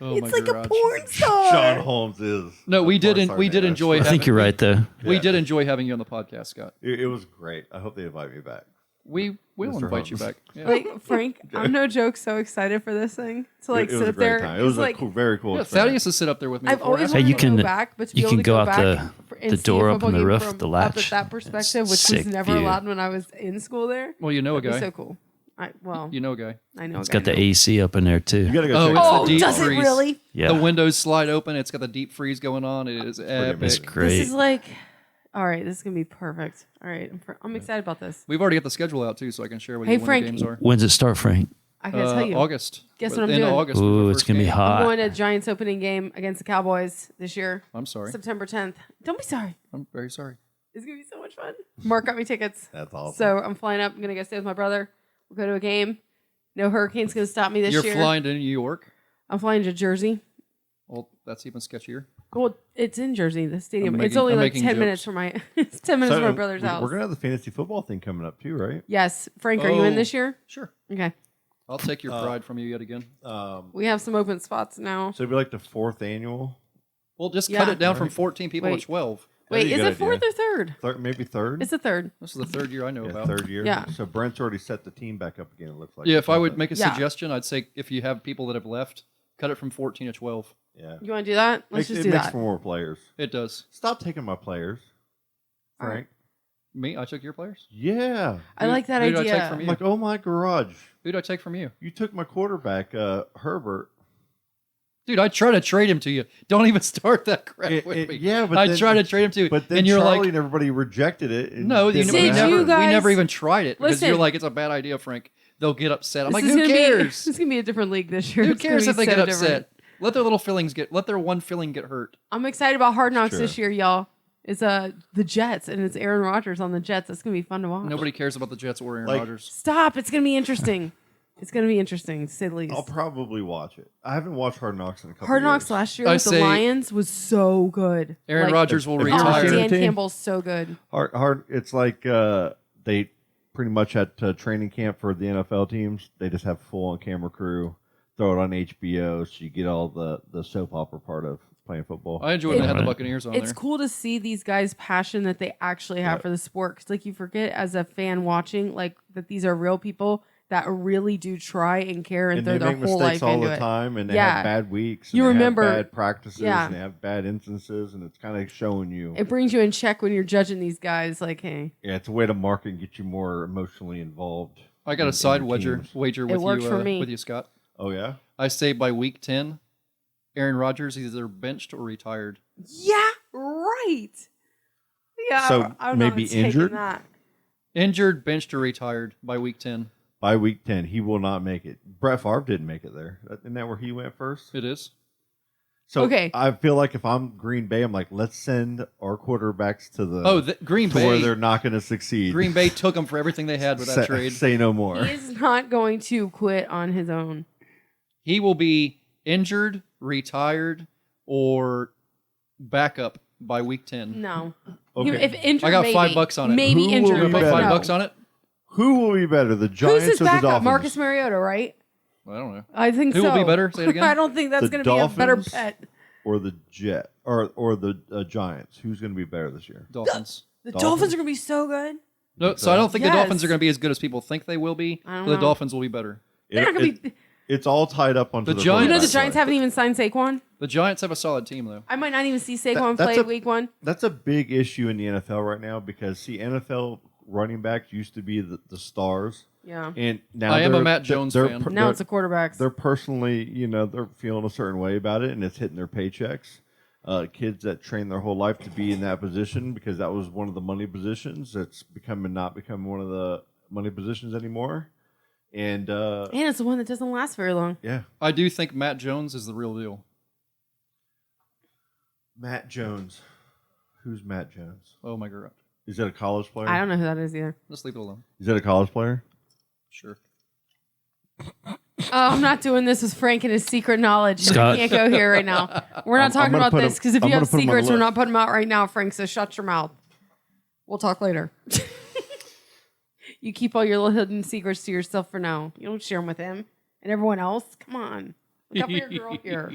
Oh, It's my like garage. a porn star. John Holmes is. No, we a porn did star we did name, enjoy. actually. I think you're right, though. We Yeah. did enjoy having you on the podcast, Scott. It was great. I hope they invite me back. We will Mr. invite you Holmes. back. Yeah. Like Frank, I'm no joke. So excited for this thing to like it was sit a great there. time. It was like, a cool, very cool. Yeah, experience. Thaddeus has sit up there with me. I've before. always Ask wanted him you to can- go back, but to be you able can to go go out back and the see door, a open football the game roof, from the up latch. at that perspective, which was Sick never view. allowed when I was in school there. Well, you know a It'd be guy. so cool. You know a guy. I know. It's a guy got the now. AC up in there, too. You gotta go Oh, check it's it the out. Oh, deep does it freeze. really? Yeah. The windows slide open. It's got the deep freeze going on. It is epic. It's great. This is like, all right, this is gonna be perfect. All right, I'm excited about this. We've already got the schedule out too, so I can share with Hey, you when Frank. the games are. When's it start, Frank? I gotta tell you, August. Guess what I'm In doing? August. Ooh, the it's first going to be game. I'm hot. going to Giants opening game against the Cowboys this year, I'm sorry. September 10th. Don't be sorry. I'm very sorry. It's gonna be so much fun. Mark got me tickets, That's awesome. so I'm flying up. I'm gonna go stay with my brother. We'll go to a game. No hurricane's gonna stop me this You're year. flying to New York. I'm flying to Jersey. Well, that's even sketchier. Well, it's in Jersey, the stadium. I'm It's making- only I'm like making 10 jokes. minutes from my. It's 10 minutes from my brother's house. We're gonna have the fantasy football thing coming up too, right? Yes, Frank, are you in Oh. this year? Sure. Okay, I'll take your pride from you yet again. we have some open spots now. So it'd be like the 4th annual, Well, just Yeah. cut it down from 14 people Wait. to 12. Wait, you is got it fourth or third? maybe third. It's the third. This is the third year I know Yeah, about. third year. Yeah. So Brent's already set the team back up again. It looks like. Yeah, if I would Something. make a Yeah. suggestion, I'd say if you have people that have left, cut it from 14 to 12. Yeah. You want to do that? Let's just it do makes that. for more players. It does. Stop taking my players, All right. Frank. Me? I took your players? Yeah. I like that who did I take idea. from I'm you? like, oh my garage. Who did I take from you? You took my quarterback, Herbert. Dude, I tried to trade him to you. Don't even start that crap with me. Yeah, but I then, tried to trade him to you. But then and you're Charlie like, and everybody rejected it. and no, you didn't know, we Did wanna never, you have it. guys- we never even tried it because you're Listen. like, it's a bad idea, Frank. They'll get upset. I'm This like, is who gonna cares? Be, this is gonna be a different league this year. Who It's gonna cares be if they so get different. upset? Let their little feelings let their one feeling get hurt. I'm excited about Hard Knocks Sure. this year, y'all. It's the Jets, and it's Aaron Rodgers on the Jets. That's gonna be fun to watch. Nobody cares about the Jets or Aaron Like- Rodgers. Stop! It's gonna be interesting. It's gonna be interesting, to say the least. I'll probably watch it. I haven't watched Hard Knocks in a couple Hard years. Knocks last year I with the say- Lions was so good. Aaron Like, Rodgers will if you Oh, Retire. retire. Dan Team. Campbell's so good. Hard. It's like they pretty much at training camp for the NFL teams. They just have full on camera crew. Throw it on HBO, so you get all the soap opera part of playing football. I enjoyed when they had the Right. Buccaneers on It's there. cool to see these guys' passion that they actually have Yeah. for the sport. Because like you forget as a fan watching, like that these are real people that really do try and care and, and throw they their make whole mistakes life all into the it. time, and they Yeah. have bad weeks. And You they remember- have bad practices, Yeah. and they have bad instances, and it's kind of showing you. It brings you in check when you're judging these guys. Like, hey, Yeah, it's a way to market and get you more emotionally involved. I got in- a side in wager teams. with worked you for me. with you, Scott. Oh yeah. I say by week 10, Aaron Rodgers is either benched or retired. yeah, right. Yeah, So I'm maybe not taking injured? That. Injured, benched, or retired by week 10. By week 10, he will not make it. Brett Favre didn't make it there. Isn't that where he went first? It is. So Okay. I feel like if I'm Green Bay, I'm like, let's send our quarterbacks to the Green to where Bay. they're not going to succeed. Green Bay took them for everything they had with that trade. Say no more. He is not going to quit on his own. He will be injured, retired, or backup by week 10. No. Okay. If injured, I got maybe. $5 on it. Maybe Who will injured. be You but put better? no. $5 on it? Who will be better, the Giants Who's his or the backup? Dolphins? Marcus Mariota, right? I don't know. I think Who so. will be better? Say it again. I don't think that's The going to be a better Dolphins? bet. Or the Jet or the Giants? Who's going to be better this year? Dolphins. The Dolphins? Dolphins are going to be so good. No, so I don't think the Yes. Dolphins are going to be as good as people think they will be. I don't But the know. Dolphins will be better. They're not going to be. It's all tied up onto The the Giants- You know, the quarterback Giants play. haven't even signed Saquon. The Giants have a solid team, though. I might not even see Saquon That's play a- week 1. That's a big issue in the NFL right now because NFL running backs used to be the stars, Yeah. and now I am a they're- Matt Jones they're- fan. Now it's the quarterbacks. They're personally, they're feeling a certain way about it, and it's hitting their paychecks. Kids that train their whole life to be in that position because that was one of the money positions. It's not becoming one of the money positions anymore. And And it's the one that doesn't last very long. yeah, I do think Matt Jones is the real deal. Matt Jones. Who's Matt Jones? Oh my god. Is that a college player? I don't know who that is either. Let's leave it alone. Is that a college player? Sure. Oh, I'm not doing this with Frank and his secret knowledge. Scott. I can't go here right now. We're not I'm talking gonna about put this him- because if I'm you gonna have put him on the secrets, we're list. not putting them out right now, Frank. So shut your mouth. We'll talk later. You keep all your little hidden secrets to yourself for now. You don't share them with him and everyone else. Come on. Look out for your girl here.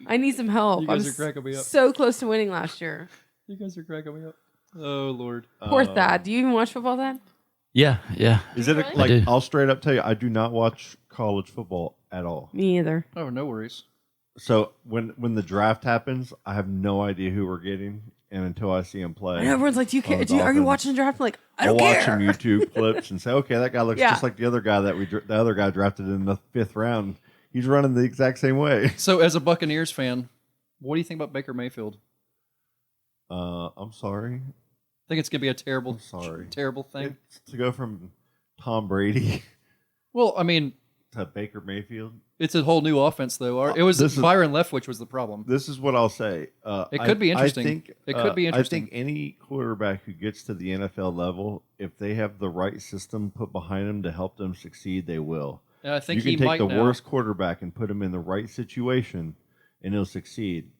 I need some help. You guys I'm are cracking me up. so close to winning last year. You guys are cracking me up. Oh Lord. Poor Thad. Do you even watch football, Thad? Yeah, yeah. Is it Really? like I do. I'll straight up tell you, I do not watch college football at all. Me either. Oh, no worries. So when the draft happens, I have no idea who we're getting, and until I see him play, And everyone's like, "Do you care? the Are you Dolphins. watching the draft?" I'm like, I I'll don't watch care. some YouTube clips and say, okay, that guy looks Yeah. just like the other guy the other guy drafted in the 5th round. He's running the exact same way. So, as a Buccaneers fan, what do you think about Baker Mayfield? I'm sorry. Think it's gonna be a terrible, I'm sorry. terrible thing. It's to go from Tom Brady Well, I mean, to Baker Mayfield. it's a whole new offense, though. It was This is- Byron Leftwich was the problem. This is what I'll say. It could be interesting. I think, It could be interesting. I think any quarterback who gets to the NFL level, if they have the right system put behind them to help them succeed, they will. And I think You he can might take the now. worst quarterback and put him in the right situation, and he'll succeed.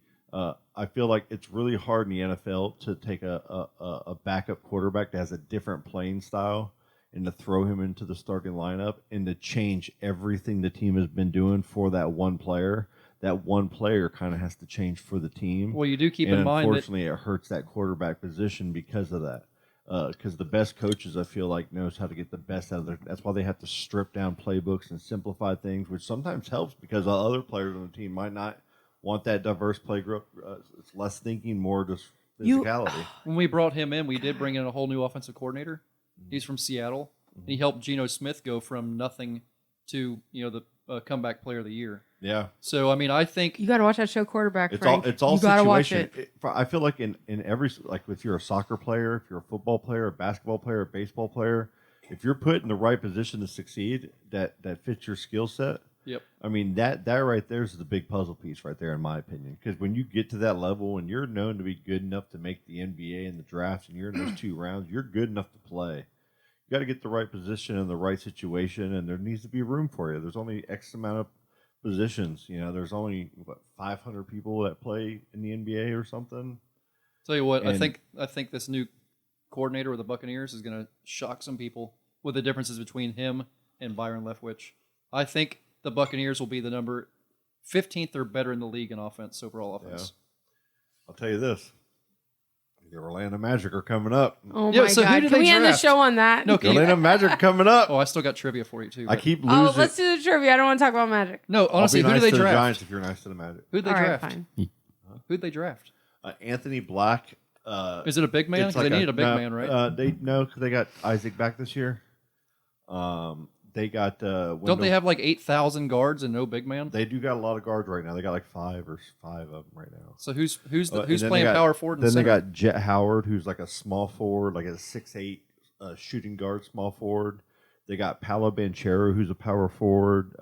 I feel like it's really hard in the NFL to take a backup quarterback that has a different playing style and to throw him into the starting lineup and to change everything the team has been doing for that one player. That one player kind of has to change for the team. Well, you do keep and in mind that unfortunately, it hurts that quarterback position because of that. Because the best coaches, I feel like, knows how to get the best out of their. That's why they have to strip down playbooks and simplify things, which sometimes helps because other players on the team might not want that diverse play group. It's less thinking, more just physicality. when we brought him in, we did bring in a whole new offensive coordinator. He's from Seattle. And he helped Geno Smith go from nothing to the comeback player of the year. Yeah, So I mean, I think You got to watch that show, Quarterback. it's Frank. all it's all You gotta watch situation. it. I feel like in every, like if you're a soccer player, if you're a football player, a basketball player, a baseball player, if you're put in the right position to succeed, that fits your skill set. Yep. I mean, that right there is the big puzzle piece right there, in my opinion. Because when you get to that level and you're known to be good enough to make the NBA and the draft, and you're in those 2 rounds, you're good enough to play. You got to get the right position and the right situation, and there needs to be room for you. There's only X amount of positions. There's only 500 people that play in the NBA or something. Tell you what, I And- think this new coordinator with the Buccaneers is going to shock some people with the differences between him and Byron Leftwich. I think the Buccaneers will be the number 15th or better in the league in offense, overall offense. I'll tell you this: the Orlando Magic are coming up. Oh Yeah, my so who god! did Can they we end the draft? show on that? No, The Orlando Magic are coming up. Oh, I still got trivia for you too. I but- keep losing. Oh, let's do the trivia. I don't want to talk about Magic. No, honestly, I'll be who nice did to they the draft? Giants if you're nice to the Magic. Who did they All right, draft? fine. Who did they draft? Anthony Black. Is it a big man? It's Because they like needed a big man, right? Because they got Isaac back this year. They got. Don't they have like 8,000 guards and no big man? They do got a lot of guards right now. They got like five of them right now. So who's And then they playing got- power forward? And Then they center? got Jet Howard, who's like a small forward, like a 6'8" shooting guard, small forward. They got Paolo Banchero, who's a power forward,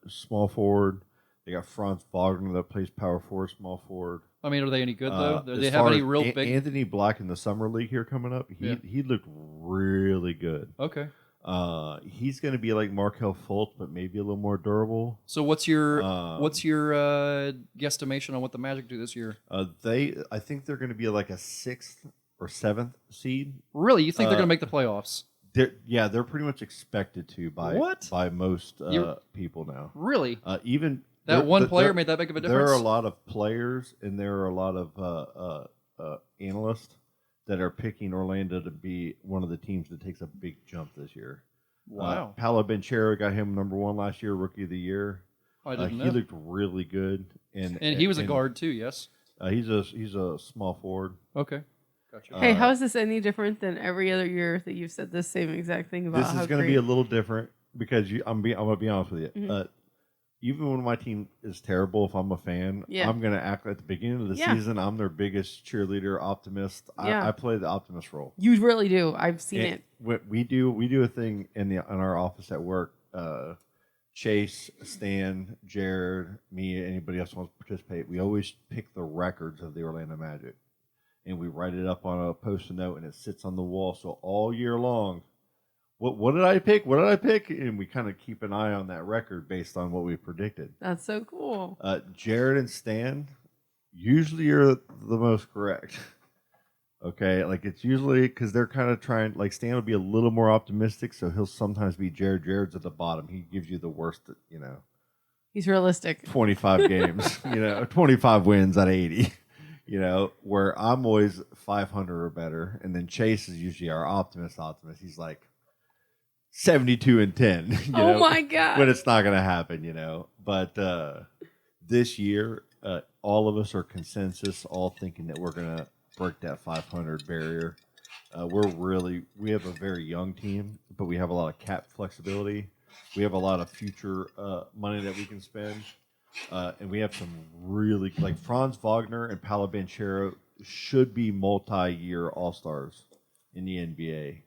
small forward. They got Franz Wagner that plays power forward, small forward. I mean, are they any good though? Do As they have far any as real big? Anthony Black in the summer league here coming up? He looked really good. Okay. He's going to be like Markel Fultz, but maybe a little more durable. So what's your guesstimation on what the Magic do this year? I think they're going to be like a 6th or 7th seed. Really, you think they're going to make the playoffs? They're pretty much expected to by most people now. Really? Even that one player made that big of a difference. There are a lot of players and there are a lot of analysts that are picking Orlando to be one of the teams that takes a big jump this year. Wow. Paolo Banchero got him number 1 last year, Rookie of the Year. I didn't know. He looked really good, and he was a guard too. Yes. He's a small forward. Okay. Gotcha. Hey, how is this any different than every other year that you've said this same exact thing about? This is going to be a little different because I'm going to be honest with you. Mm-hmm. Even when my team is terrible, if I'm a fan, I'm going to act at the beginning of the season. I'm their biggest cheerleader, optimist. I play the optimist role. You really do. I've seen it. What we do a thing in our office at work. Chase, Stan, Jared, me, anybody else who wants to participate. We always pick the records of the Orlando Magic, and we write it up on a post-it note, and it sits on the wall. So all year long, what did I pick? What did I pick? And we kind of keep an eye on that record based on what we predicted. That's so cool. Jared and Stan usually are the most correct. Okay, like it's usually because they're kind of trying. Like Stan will be a little more optimistic, so he'll sometimes be Jared. Jared's at the bottom. He gives you the worst, He's realistic. 25 games, 25 wins out of 80. Where I'm always 500 or better, and then Chase is usually our optimist. He's like 72 and 10. Oh my god! But it's not going to happen, But this year, all of us are consensus, all thinking that we're going to break that 500 barrier. We have a very young team, but we have a lot of cap flexibility. We have a lot of future money that we can spend. And we have some really, like Franz Wagner and Paolo Banchero should be multi-year All-Stars in the NBA.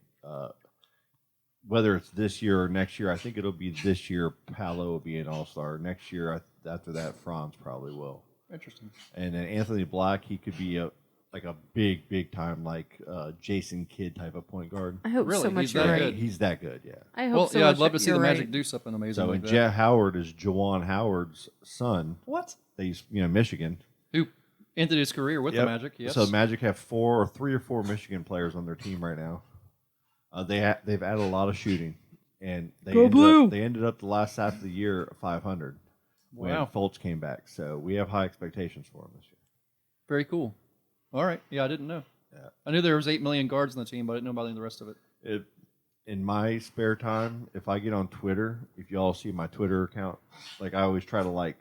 Whether it's this year or next year, I think it'll be this year. Paolo will be an All-Star. Next year, after that, Franz probably will. Interesting. And then Anthony Black, he could be a big time Jason Kidd type of point guard. I hope so much. You're right. He's that good, yeah. I hope so much. I'd love to see the Magic right. do something amazing. So like and that. Jet Howard is Jawan Howard's son. What? They used, Michigan. Who ended his career with the Magic? Yes. So Magic have 3 or 4 Michigan players on their team right now. They've added a lot of shooting, and they ended up the last half of the year 500 when Fultz came back. So we have high expectations for them this year. Very cool. All right. Yeah, I didn't know. Yeah. I knew there was 8 million guards on the team, but I didn't know about any of the rest of it. In my spare time, if I get on Twitter, if y'all see my Twitter account, I always try to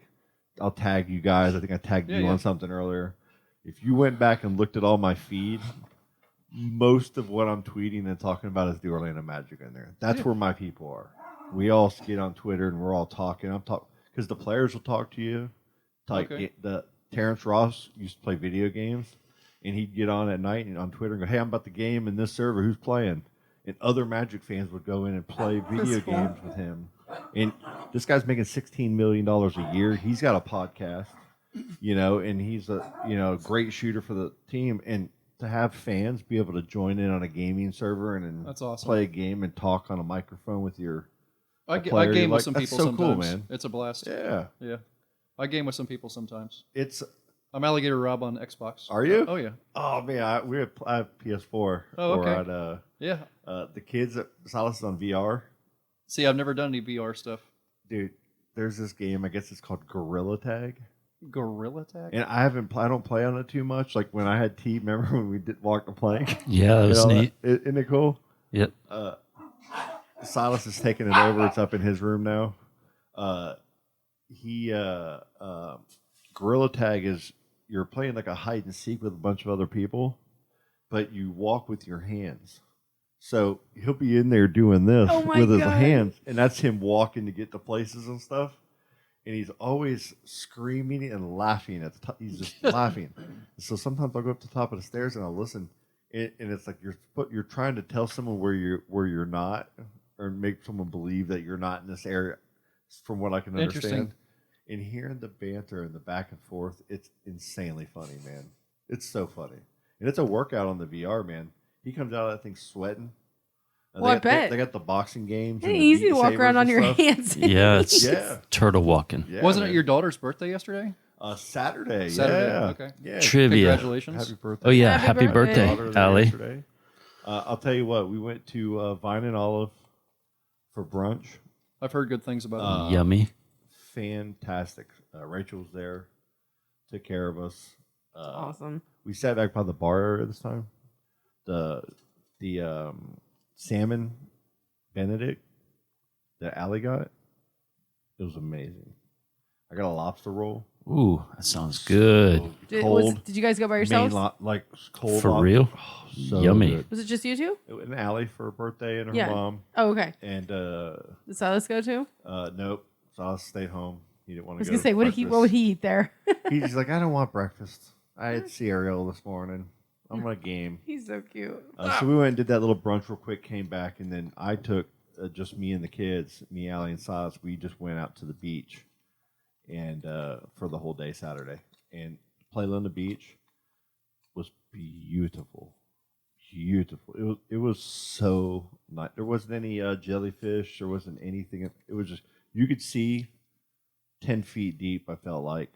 I'll tag you guys. I think I tagged you on something earlier. If you went back and looked at all my feed, most of what I'm tweeting and talking about is the Orlando Magic in there. That's where my people are. We all get on Twitter and we're all talking. I'm talking because the players will talk to you. The Terrence Ross used to play video games, and he'd get on at night and on Twitter and go, "Hey, I'm about the game in this server. Who's playing?" And other Magic fans would go in and play video games with him. And this guy's making $16 million a year. He's got a podcast, and he's a great shooter for the team. And to have fans be able to join in on a gaming server and That's awesome. play a game and talk on a microphone with your I player, game with some that's people so sometimes. cool, man. It's a blast. Yeah. Yeah. I game with some people sometimes. I'm Alligator Rob on Xbox. Are you? Oh, yeah. Oh, man. I have PS4. Oh, okay. Or Yeah. the kids at Silas is on VR. See, I've never done any VR stuff. Dude, there's this game, I guess it's called Gorilla Tag. Gorilla Tag? And I don't play on it too much. Like when I had T, remember when we did walk the plank? Yeah, that was neat. Isn't it cool? Yep. Silas is taking it over. It's up in his room now. Gorilla Tag is you're playing like a hide and seek with a bunch of other people, but you walk with your hands. So he'll be in there doing this with his hands, and that's him walking to get to places and stuff. And he's always screaming and laughing at the top. He's just laughing. So sometimes I'll go up to the top of the stairs and I'll listen, and it's like you're trying to tell someone where you're not, or make someone believe that you're not in this area. From what I can understand, and hearing the banter and the back and forth, it's insanely funny, man. It's so funny. And it's a workout on the VR, man. He comes out of that thing sweating. Well, I bet. They got the boxing games. It's and the easy Beat to walk around Sabers on and your stuff. hands. Yeah, it's Yeah. turtle walking. Yeah, Wasn't man. it your daughter's birthday yesterday? Saturday? Saturday, Yeah. okay. Yeah. Trivia. Congratulations. Happy birthday. Oh yeah, Happy happy birthday. birthday, Daughter there Allie. yesterday. I'll tell you what. We went to Vine and Olive for brunch. I've heard good things about it. Yummy. Fantastic. Rachel was there. Took care of us. Awesome. We sat back by the bar area this time. The salmon Benedict that Allie got, it was amazing. I got a lobster roll. Ooh, that sounds good. Cold. Did you guys go by yourselves? Like cold. For lobster. real? Oh, so Yummy. good. Was it just you two? And Allie for her birthday and her Yeah. mom. Oh, okay. And Did Silas go too? nope. Silas stayed home. He didn't want I to was go. gonna say, what would he eat there? He's like, I don't want breakfast. I had cereal this morning. I'm on a game. He's so cute. So we went and did that little brunch real quick, came back, and then I took just me and the kids, me, Allie, and Silas. We just went out to the beach and for the whole day Saturday. And play on the beach was beautiful. Beautiful. It was so nice. There wasn't any jellyfish. There wasn't anything. It was just, you could see 10 feet deep, I felt like,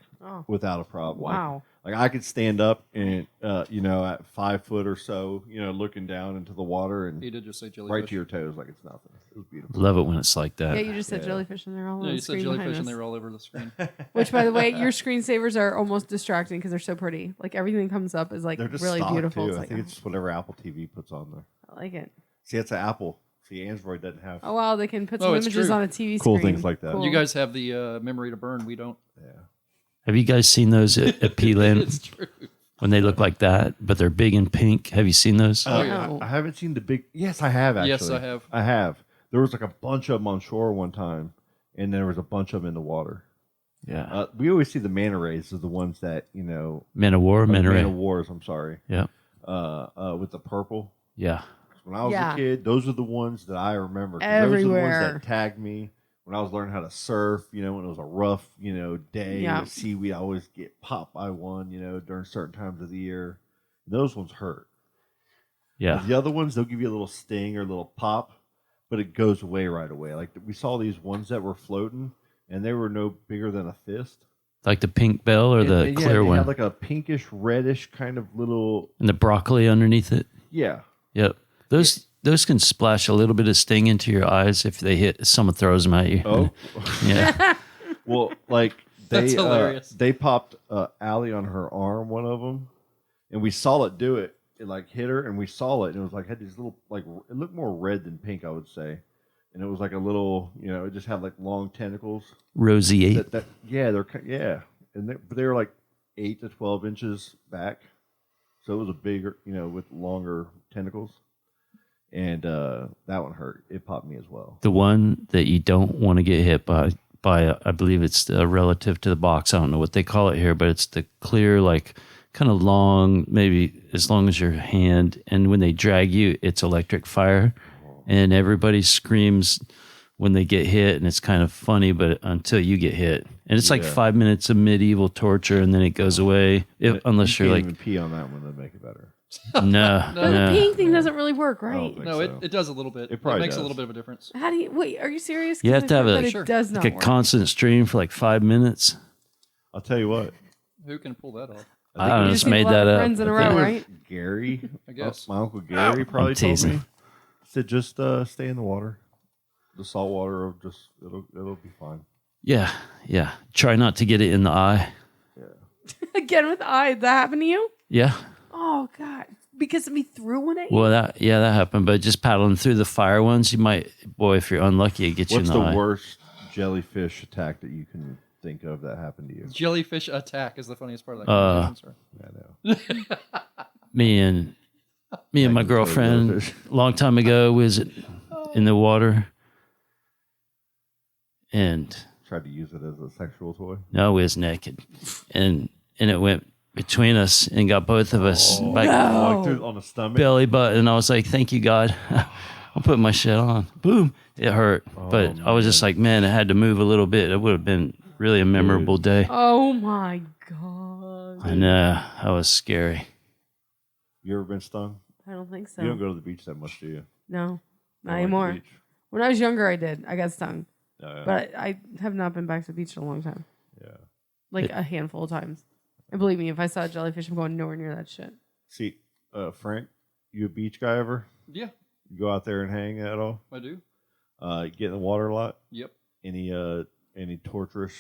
without a problem. Wow. Like I could stand up and, at 5 foot or so, looking down into the water and He did just say jellyfish. right to your toes like it's nothing. It was beautiful. Love it when it's like that. Yeah, you just said jellyfish and they're all on Yeah, the you said screen behind jellyfish us. and they were all over the screen. Which, by the way, your screensavers are almost distracting because they're so pretty. Like everything that comes up is like They're just really stock, beautiful. too. It's I like, think it's just whatever Apple TV puts on there. I like it. See, it's an Apple. See, Android doesn't have Oh wow, they can put Oh, some it's images true. on a TV cool screen. things like that. Cool. You guys have the memory to burn. We don't. Have you guys seen those at P-Land It's true. when they look like that, but they're big and pink? Have you seen those? No. I haven't seen the big. Yes, I have actually. Yes, I have. I have. There was like a bunch of them on shore one time, and there was a bunch of them in the water. Yeah. We always see the manta rays as the ones that Men of War, Men of Man Ra- of Wars. I'm sorry. Yeah. With the purple. Yeah. When I was Yeah. a kid, those are the ones that I remember. 'Cause those are the Everywhere. ones that tagged me when I was learning how to surf. When it was a rough, day Yeah. with seaweed. I always get popped by one. During certain times of the year. Those ones hurt. Yeah. The other ones, they'll give you a little sting or a little pop, but it goes away right away. Like we saw these ones that were floating, and they were no bigger than a fist. Like the pink bell or the And clear they one. had like a pinkish, reddish kind of little. And the broccoli underneath it. Yeah. Yep. Those can splash a little bit of sting into your eyes if they hit. Someone throws them at you. Oh. Yeah. Well, like That's hilarious. they popped Allie on her arm, one of them, and we saw it do it. It like hit her, and we saw it, and it was like had these little it looked more red than pink, I would say, and it was like a little, it just had like long tentacles. Roseate. And they were like 8 to 12 inches back, so it was a bigger, with longer tentacles, and that one hurt. It popped me as well. The one that you don't want to get hit by I believe it's a relative to the box. I don't know what they call it here, but it's the clear, like kind of long, maybe as long as your hand. And when they drag you, it's electric fire, and everybody screams when they get hit, and it's kind of funny, but until you get hit, and it's like 5 minutes of medieval torture, and then it goes away. Unless you you're can't like, even pee on that one to make it better. no. But the pink thing doesn't really work, I don't right? think No, so. it does a little bit. It probably makes a does. little bit of a difference. How do you wait? Are you serious? You have to have But a it does not like a work. constant stream for like 5 minutes. I'll tell you what. Who can pull that off? I don't know, You just need made a lot that of up. friends in a I think row, it was right? Gary, I guess. my uncle Gary probably told teasing. me. Said just stay in the water, the salt water. Will just it'll be fine. Yeah. Try not to get it in the eye. Again with eye, that happened to you? Yeah. Oh God! Because we threw one at you. Well, that happened. But just paddling through the fire ones, you might, boy, if you're unlucky, it gets What's you in the the eye. worst jellyfish attack that you can think of that happened to you? Jellyfish attack is the funniest part of that Uh, conversation. Sorry. I know. Me and my girlfriend, jellyfish. a long time ago, was in the water, and Tried to use it as a sexual toy. no, we was naked, and it went between us and got both of us like Like on the stomach. belly button. I was like, "Thank you, God." I'm putting my shit on. Boom! It hurt, but I was just like, "Man, it had to move a little bit. It would have been really a memorable day. Oh my god. I know. That was scary. You ever been stung? I don't think so. You don't go to the beach that much, do you? No, You not don't like the anymore. beach? When I was younger, I did. I got stung, Oh, yeah. but I have not been back to the beach in a long time. Yeah. Like a handful of times. And believe me, if I saw a jellyfish, I'm going nowhere near that shit. See, Frank, you a beach guy ever? Yeah, You go out there and hang at all? I do. You get in the water a lot? Yep. Any torturous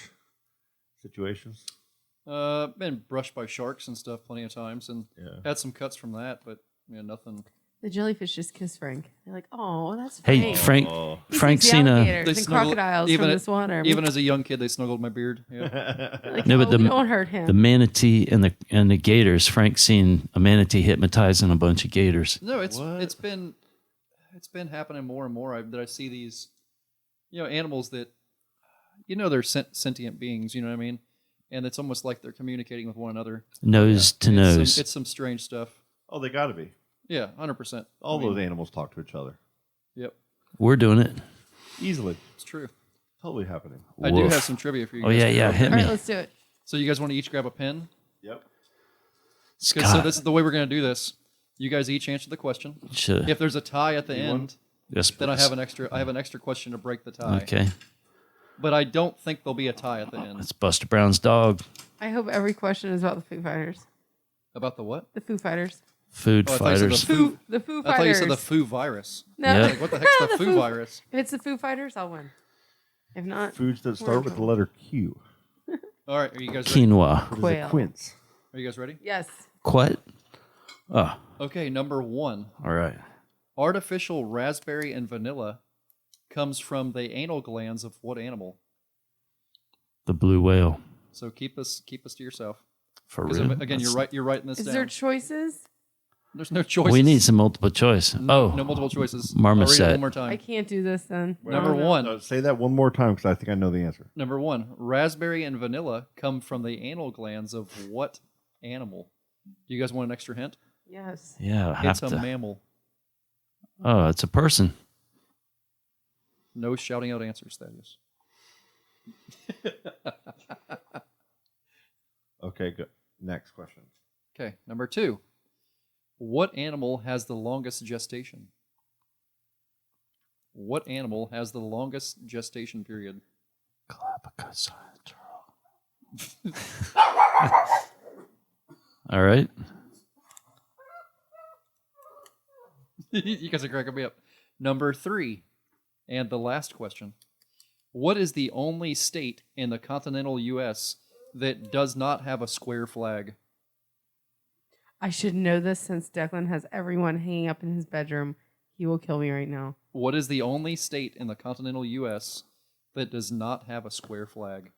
situations? Been brushed by sharks and stuff plenty of times, and Yeah. had some cuts from that, but yeah, nothing. The jellyfish just kiss Frank. They're like, oh, that's Hey, Frank. Frank. He Frank's sees seen the a. alligators and snuggle- crocodiles even from at- this water. Even as a young kid, they snuggled my beard. Yeah. like, No, no, but the- don't hurt him. The manatee and the gators. Frank's seen a manatee hypnotizing a bunch of gators. No, it's been happening more and more. That I see these, animals that, they're sentient beings. You know what I mean? And it's almost like they're communicating with one another. Nose to nose. It's some strange stuff. Oh, they got to be. Yeah, 100%. All those animals talk to each other. Yep, We're doing it. Easily. it's true. Totally happening. I do Woof. have some trivia for you. Oh guys. yeah, hit All me. right, let's do it. So you guys want to each grab a pen? Yep. So Scott. this is the way we're going to do this. You guys each answer the question. Should If there's a tie at the end, yes, then I please. have an extra question to break the tie. Okay, But I don't think there'll be a tie at the end. that's Buster Brown's dog. I hope every question is about the Foo Fighters. About the what? The Foo Fighters. Food Oh, I thought you said fighters. The Foo I thought you Fighters. said the foo virus. No. Yeah. Like, what the heck's the foo virus? If it's the Foo Fighters, I'll win. If not, Foods that start with the letter Q. All right, are you guys ready? Quinoa. What is a Quail. quince? Are you guys ready? yes. What? Oh, Okay, number 1. all right. Artificial raspberry and vanilla comes from the anal glands of what animal? The blue whale. So keep this to yourself. For 'Cause real. again, you're writing this Is down. there choices? There's no choices. We need some multiple choice. no Oh, multiple choices. Marmoset. I'll read it one more I time. can't do this then. Number No. 1. Say that one more time because I think I know the answer. Number 1. Raspberry and vanilla come from the anal glands of what animal? Do you guys want an extra hint? Yes. yeah. I have It's a to. mammal. Oh, it's a person. No shouting out answers, Thaddeus. Okay, good. Next question. Okay, number 2. What animal has the longest gestation? What animal has the longest gestation period? Galapagos. All right. You guys are cracking me up. Number 3, and the last question. What is the only state in the continental U.S. that does not have a square flag? I should know this since Declan has everyone hanging up in his bedroom. He will kill me right now. What is the only state in the continental U.S. that does not have a square flag?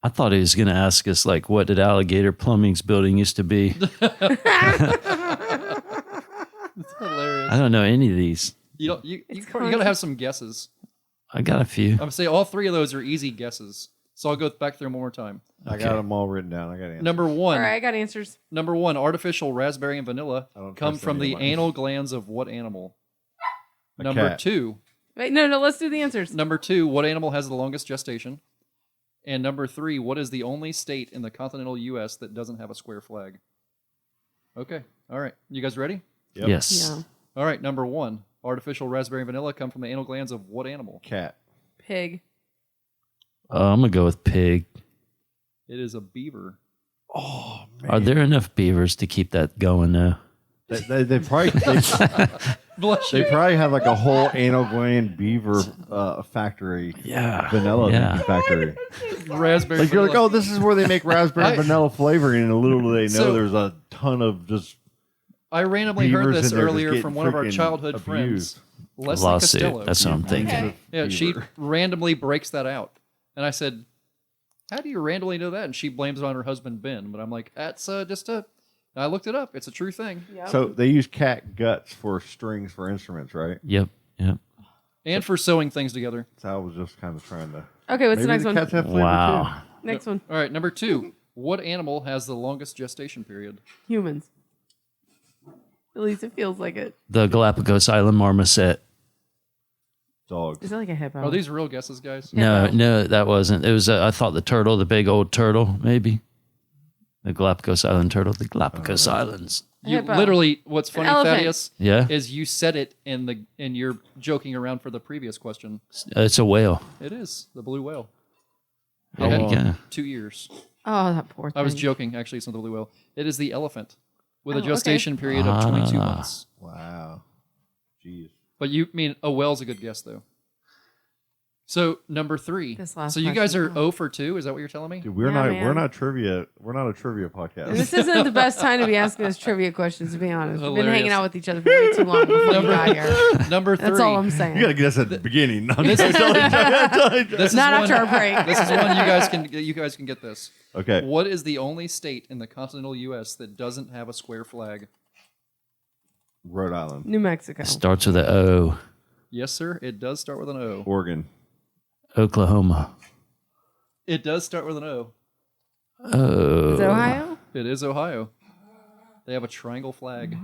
I thought he was going to ask us, like, what did Alligator Plumbing's building used to be? It's hilarious. I don't know any of these. You got to have some guesses. I got a few. I'm going to say all 3 of those are easy guesses. So I'll go back through them one more time. I got them all written down. I got answers. Number 1. All right, I got answers. Number 1, artificial raspberry and vanilla I don't come trust from any the of mine. anal glands of what animal? A Number cat. 2, Wait, no, let's do the answers. Number 2, what animal has the longest gestation? And number 3, what is the only state in the continental U.S. that doesn't have a square flag? Okay. All right. You guys ready? Yep. Yes. Yeah. All right. Number 1, artificial raspberry and vanilla come from the anal glands of what animal? Cat. Pig. I'm going to go with pig. It is a beaver. Oh, man. Are there enough beavers to keep that going, though? They probably Bless they you. probably have like a whole anal gland beaver factory. Yeah. Vanilla Yeah. factory. Raspberry Like you're like, vanilla. oh, this is where they make raspberry and vanilla flavoring, and little do they know So- there's a ton of just I randomly heard beavers this in there just earlier getting from one of our freaking childhood abused. friends, Leslie Lawsuit. Costello. That's what I'm thinking. Okay. Yeah, she beaver. randomly breaks that out. And I said, how do you randomly know that? And she blames it on her husband, Ben. But I'm like, that's just a... I looked it up. It's a true thing. Yep. So they use cat guts for strings for instruments, right? Yep. Yep. And for sewing things together. So I was just kind of trying to. Okay, what's the Maybe next the one? cats have flavor Wow. Next one. All right, number 2. What animal has the longest gestation period? Humans. At least it feels like it. The Galapagos Island marmoset. too. dogs. Is it like a hippo? Are these real guesses, guys? No, that wasn't. It was. I thought the turtle, the big old turtle, maybe. The Galapagos Island turtle. The Galapagos Islands. You Hippo. literally, what's funny, elephant. Thaddeus, Yeah, is you said it and you're joking around for the previous question. it's a whale. It is the blue whale. There you go. 2 years. Oh, that poor thing. I was joking. Actually, it's not the blue whale. It is the elephant with a okay. gestation period of 22 months. Wow. Jeez. But a whale's a good guess, though. So, number 3. This last So, you guys are question. 0 for 2? Is that what you're telling me? Dude, we're man. not trivia. We're not a trivia podcast. This isn't the best time to be asking us trivia questions, to be honest. We've been hanging Hilarious. out with each other for way too long before you got here. Number 3. That's all I'm saying. You gotta guess at the beginning. This is Not after our break. This is one you guys can get this. Okay. What is the only state in the continental U.S. that doesn't have a square flag? Rhode Island, New Mexico. Starts with an O. Yes, sir. It does start with an O. Oregon. Oklahoma. It does start with an O. Oh. Is it Ohio? It is Ohio. They have a triangle flag.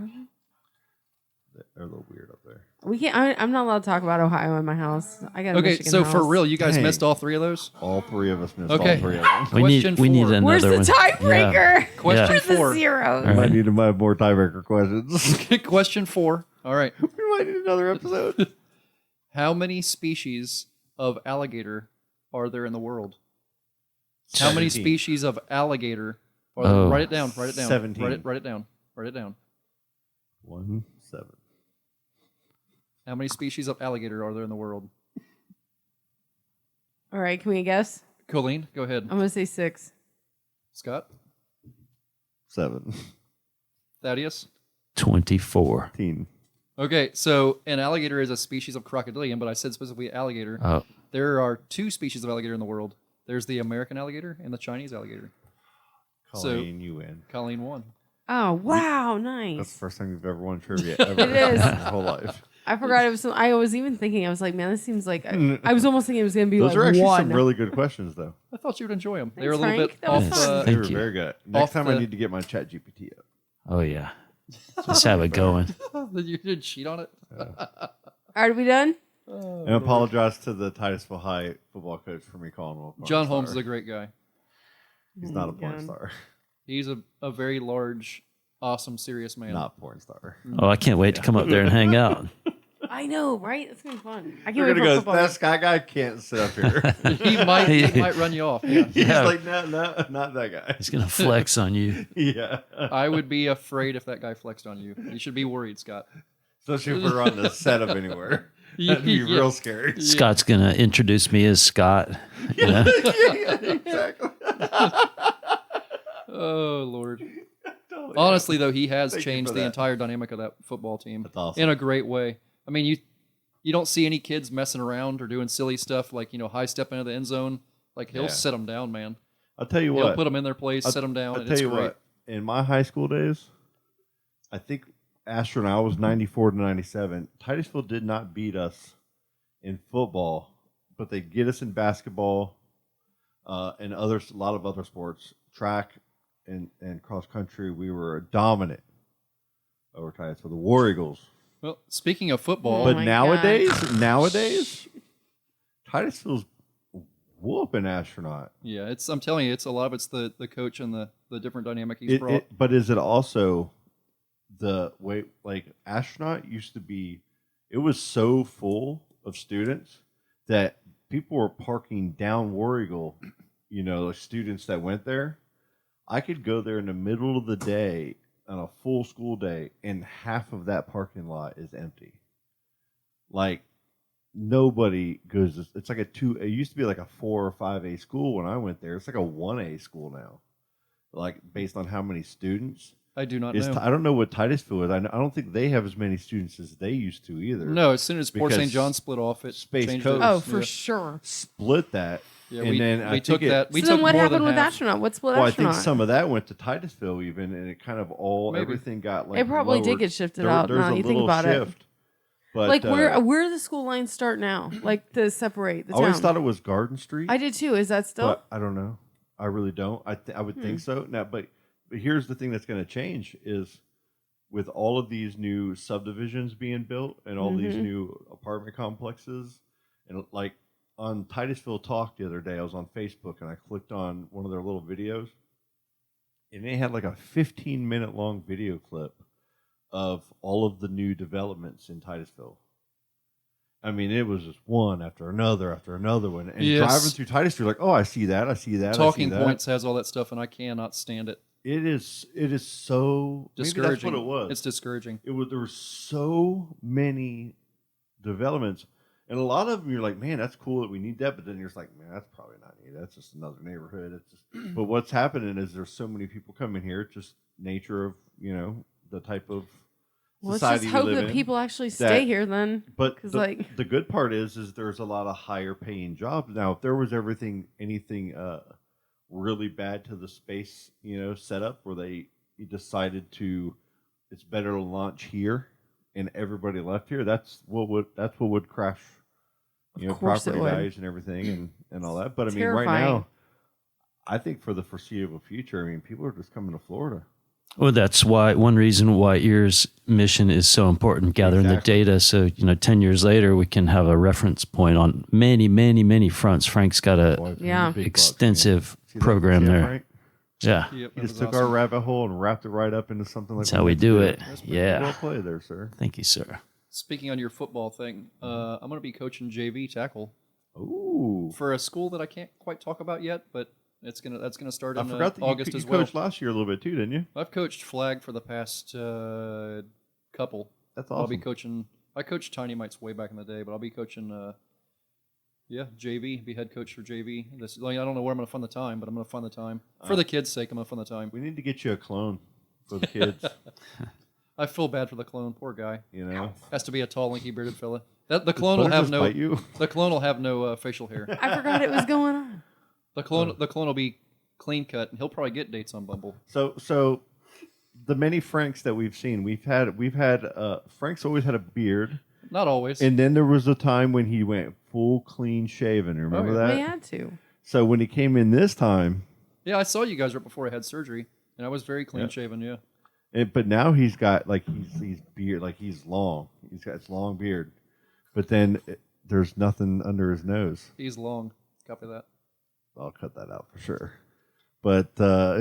They're a little weird up there. We can't. I'm not allowed to talk about Ohio in my house. I got a Okay, Michigan so house. for real, you guys Dang. missed all 3 of those? All 3 of us missed Okay. all 3 of them. We need Question 4. another Where's the one. tiebreaker? Question Where's the 4. zero? We might need to have more tiebreaker questions. Question 4. All right. We might need another episode. How many species of alligator are there in the world? How many 17. species of alligator are there? Oh. Write it down. Write it down. 17. Write it down. Write it down. 1, 7. How many species of alligator are there in the world? All right, can we guess? Colleen, go ahead. I'm gonna say 6. Scott? 7. Thaddeus? 24. 18. Okay, so an alligator is a species of crocodilian, but I said specifically alligator. Oh. There are 2 species of alligator in the world. There's the American alligator and the Chinese alligator. Colleen, you win. Colleen won. Oh wow, That's nice. the first time you've ever won trivia ever It is. in your whole life. I forgot it was. I was even thinking. I was like, man, this seems like. I was almost thinking it was gonna be Those are like actually 1. some really good questions, though. I thought you would enjoy them. They were a Thanks, little Frank. bit That was off. fun. They Thank were you. very good. Next Off time I the- need to get my chat GPT up. Oh, yeah. Just have it going. You did cheat on it? Are we done? And apologize to the Titusville High football coach for me calling him a porn John star. Holmes is a great guy. He's not a porn God. star. He's a very large, awesome, serious man. Not porn star. Oh, I can't wait to come up there and hang out. I know, right? That's gonna be fun. I can't You're wait gonna for go. football. That Sky guy can't sit up here. He might run you off. Yeah. He's Yeah. like, no, not that guy. He's going to flex on you. Yeah. I would be afraid if that guy flexed on you. You should be worried, Scott. Especially if we're on the set of anywhere. That'd be Yeah. real scary. Scott's going to introduce me as Scott. You know? Exactly. Oh Lord. Honestly, though, he has Thank you changed for the that. entire dynamic of that football team That's awesome. in a great way. I mean, you don't see any kids messing around or doing silly stuff like high step into the end zone. Like he'll Yeah. set them down, man. I'll tell you He'll what. put them in their place, set them down, I'll and tell it's you great. what. In my high school days, I think astronaut was 94 to 97. Titusville did not beat us in football, but they get us in basketball and a lot of other sports, track and cross country. We were dominant over Titusville, the War Eagles. Well, speaking of football, Oh But my nowadays, Titusville's whooping astronaut. yeah, I'm telling you, it's a lot of it's the coach and the different dynamic he's brought. But is it also the way, like astronaut used to be? It was so full of students that people were parking down War Eagle. Like students that went there. I could go there in the middle of the day on a full school day, and half of that parking lot is empty. Like nobody goes. It's like It used to be like a 4 or 5A school when I went there. It's like a 1A school now. Like based on how many students. I do not know. I don't know what Titusville is. I don't think they have as many students as they used to either. No, as soon as Port Because St. John split off, it Space changed Coast. it. Oh, for Yeah. sure. Split that. Yeah, and then I we took think that. We So took then what more happened than with half. astronaut? What split Well, I astronaut? think some of that went to Titusville even, and it kind of Maybe. everything got like It probably did lowered. get shifted out There's now a you think little about it. shift. But like where do the school lines start now? Like to separate the I always town. thought it was Garden Street. I did too. Is that still? But I don't know. I really don't. I would think so. Now, but here's the thing that's going to change is with all of these new subdivisions being built and all these new apartment complexes, And like on Titusville Talk the other day, I was on Facebook and I clicked on one of their little videos, and they had like a 15-minute long video clip of all of the new developments in Titusville. I mean, it was just one after another one. And driving through Titusville, you're like, oh, I see that. Talking Points has all that stuff, and I cannot stand it. It is so Discouraging. Maybe that's what it was. It's discouraging. There were so many developments, and a lot of them you're like, man, that's cool that we need that, but then you're just like, man, that's probably not needed. That's just another neighborhood. It's just, but what's happening is there's so many people coming here. It's just nature of the type of Let's society just hope we live that in, people actually stay here then. But like the good part is there's a lot of higher paying jobs now. If there was anything really bad to the space setup where they decided it's better to launch here and everybody left here, that's what would crash property values and everything and all that. But I mean, right now, I think for the foreseeable future, I mean, people are just coming to Florida. Well, that's one reason why EEARSS mission is so important, gathering the data. So, 10 years later, we can have a reference point on many, many, many fronts. Frank's got a extensive program there. Frank? Yeah. Yep, He just took our rabbit hole and wrapped it right up into something like that. That's how we do it. Yeah. Well played there, sir. Thank you, sir. Speaking on your football thing, I'm going to be coaching JV tackle. Ooh. For a school that I can't quite talk about yet, but that's gonna start in August as you well. coached last year a little bit too, didn't you? I've coached flag for the past couple. That's awesome. I'll be coaching. I coached Tiny Mites way back in the day, but I'll be coaching. JV. Be head coach for JV. I don't know where I'm gonna find the time, but I'm gonna find the time for the kids' sake. I'm gonna find the time. We need to get you a clone for the kids. I feel bad for the clone. Poor guy. Has to be a tall, lanky, bearded fella. The clone will have no. Bite you? The clone will have no facial hair. I forgot it was going on. The clone will be clean cut, and he'll probably get dates on Bumble. So the many Franks that we've seen, we've had Frank's always had a beard. Not always. And then there was a time when he went full clean shaven. Remember that? We had to. So when he came in this time, yeah, I saw you guys right before I had surgery, and I was very clean shaven. Yeah. But now he's got he's beard, he's long. He's got his long beard, but then there's nothing under his nose. He's long. Copy that. I'll cut that out for sure. But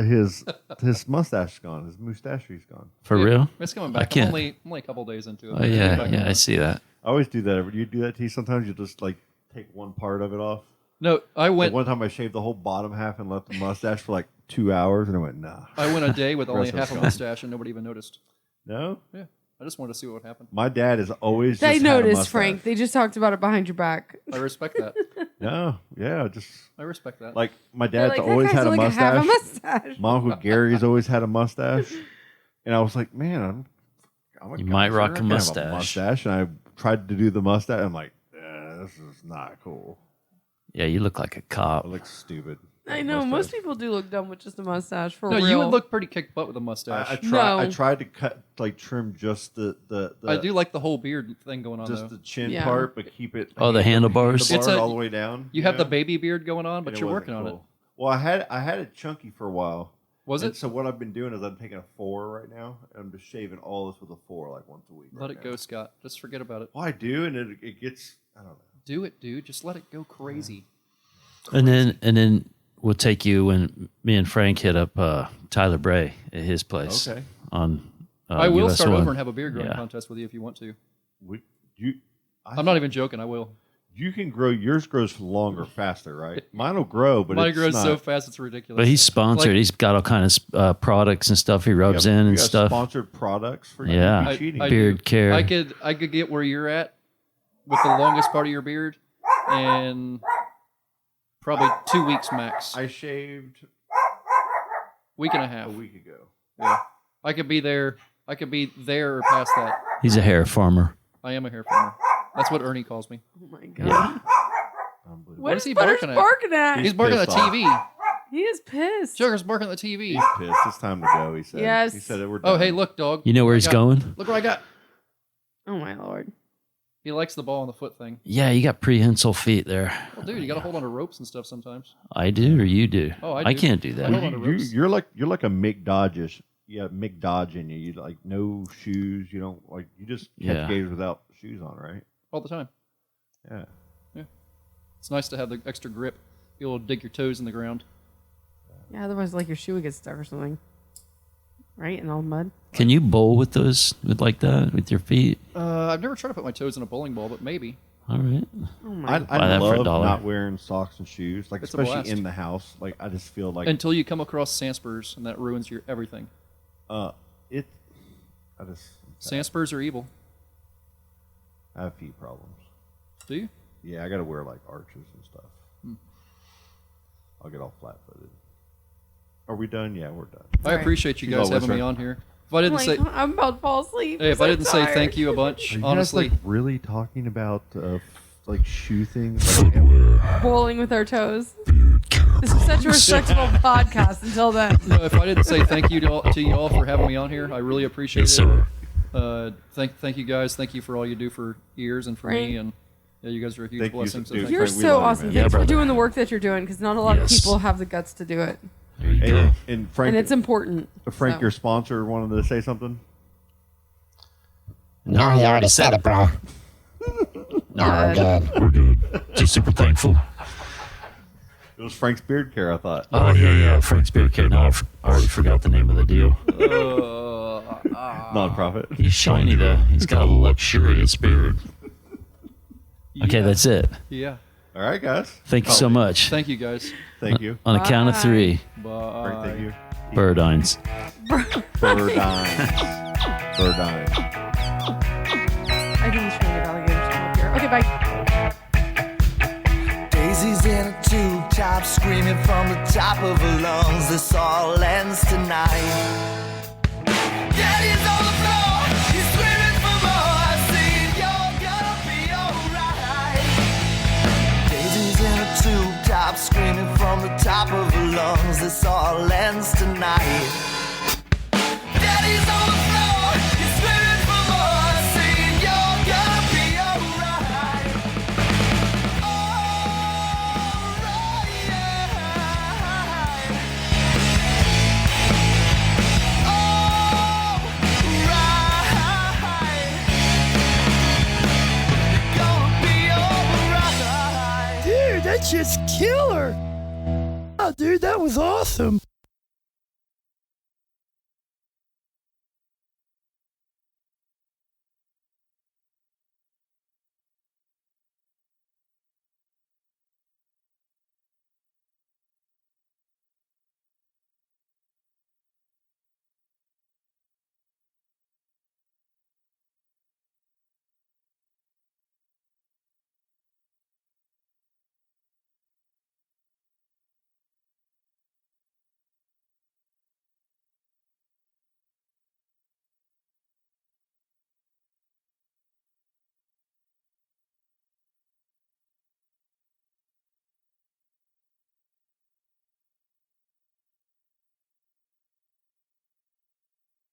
his mustache is gone. His mustache's gone. For real? It's coming back. I'm only a couple days into it. Oh, yeah, I see that. I always do that. You do that to you? Sometimes you just take one part of it off. No, I went. One time I shaved the whole bottom half and left the mustache for 2 hours, and I went, nah. I went a day with only half a mustache, and nobody even noticed. No? Yeah. I just wanted to see what would happen. My dad is always. They just had a noticed, mustache. Frank. They just talked about it behind your back. I respect that. No, yeah, I respect that. My dad's Like, always had a have a mustache. mustache. My Uncle Gary's always had a mustache, and I was like, man, You might rock a I mustache. have a mustache, and I tried to do the mustache. I'm like, this is not cool. Yeah, you look like a cop. It looks stupid. I know. Most people do look dumb with just a mustache. For no, real. you would look pretty kick butt with a mustache. I tried to cut, trim just the I do like the whole beard thing going on, just though. the chin part, but keep it. Oh, the handlebars? It's all the way down. You have the baby beard going on, but you're working on it. Well, I had it chunky for a while. Was it? So what I've been doing is I'm taking a 4 right now, and I'm just shaving all this with a 4 once a week. Let it go, Scott. Just forget about it. Well, I do, and it gets, I don't know. Do it, dude. Just let it go crazy. And then we'll take you when me and Frank hit up Tyler Bray at his place. Okay. On I will US start 1. over and have a beard growing contest with you if you want to. I'm not even joking. I will. You can grow. Yours grows longer, faster, right? Mine will grow, but mine it's grows not. so fast it's ridiculous. But he's sponsored. He's got all kinds of products and stuff he rubs in and got stuff. Sponsored products for you. Yeah. Cheating. Beard care. I could get where you're at with the longest part of your beard in probably 2 weeks max. I shaved week and a half. a week ago. Yeah. I could be there. I could be there or past that. He's a hair farmer. I am a hair farmer. That's what Ernie calls me. Oh my god. Yeah. What is he Butter's barking at? He's barking at the pissed off. TV. He is pissed. Sugar's barking at the TV. He's pissed. It's time to go. He said. Yes. He said we're done. Oh, hey, look, dog. You know where he's going? Look what I got. Oh my lord. He likes the ball on the foot thing. Yeah, you got prehensile feet there. Well, dude, you got to hold on to ropes and stuff sometimes. I do, or you do? Oh, I I do. can't do I hold that. on to ropes. You're like a Mick Dodge-ish. Yeah, Mick Dodge in you. You like no shoes. You don't you just catch Yeah. gators without shoes on, right? All the time. Yeah. Yeah. It's nice to have the extra grip, be able to dig your toes in the ground. Yeah, otherwise, like your shoe would get stuck or something. Right? In all the mud. Can you bowl with those, with like that, with your feet? I've never tried to put my toes in a bowling ball, but maybe. All right. Oh my I that for love $1. not wearing socks and shoes, like It's a blast. especially in the house. Like I just feel like Until you come across sand spurs, and that ruins your everything. it. I just Sand spurs are evil. I have feet problems. Do you? Yeah, I got to wear like arches and stuff. I'll get all flat-footed. Are we done? Yeah, we're done. I appreciate you She's guys all having me whisper. on here. If I didn't say, I'm about to fall asleep. hey, if I'm I so didn't say tired. thank you a bunch, Are you honestly, guys, like, really talking about like shoe things? Like, Bowling with our toes. This is such a respectable podcast until then. no, if I didn't say thank you to you all for having me on here, I really appreciate Yes, it. sir. Thank you guys. Thank you for all you do for ears and for me. And yeah, you guys are a huge Thank you, blessing. So dude. thank You're you. Frank, we so love you, awesome. man. Thanks for brother. doing the work that you're doing because not a lot of Yes. people have the guts to do it. There you go. and Frank, And it's important. Frank, so. your sponsor wanted to say something. No, you already said it, bro. No, we're good. We're good. Just super thankful. It was Frank's beard care, I thought. Oh, yeah. Frank's Beard Care. No, I already forgot the name of the deal. Nonprofit. He's shiny, though. He's got a luxurious beard. Okay, that's it. Yeah. All right, guys. Thank you so much. Thank you guys. Thank you. On a count of Bye. 3, Bye. Frank, thank you. Burdines. Burdines. Burdines. I think we should get alligators to come up here. Okay, bye. Daisy's in a tube top, screaming from the top of her lungs. This all ends tonight. Daddy's on the floor, he's screaming for more. Saying you're gonna be alright. Daisy's in a tube top, screaming from the top of her lungs. This all ends tonight. Daddy's on the floor, he's screaming for more. Saying you're gonna be alright. Dude, that's just killer. Oh, dude, that was awesome.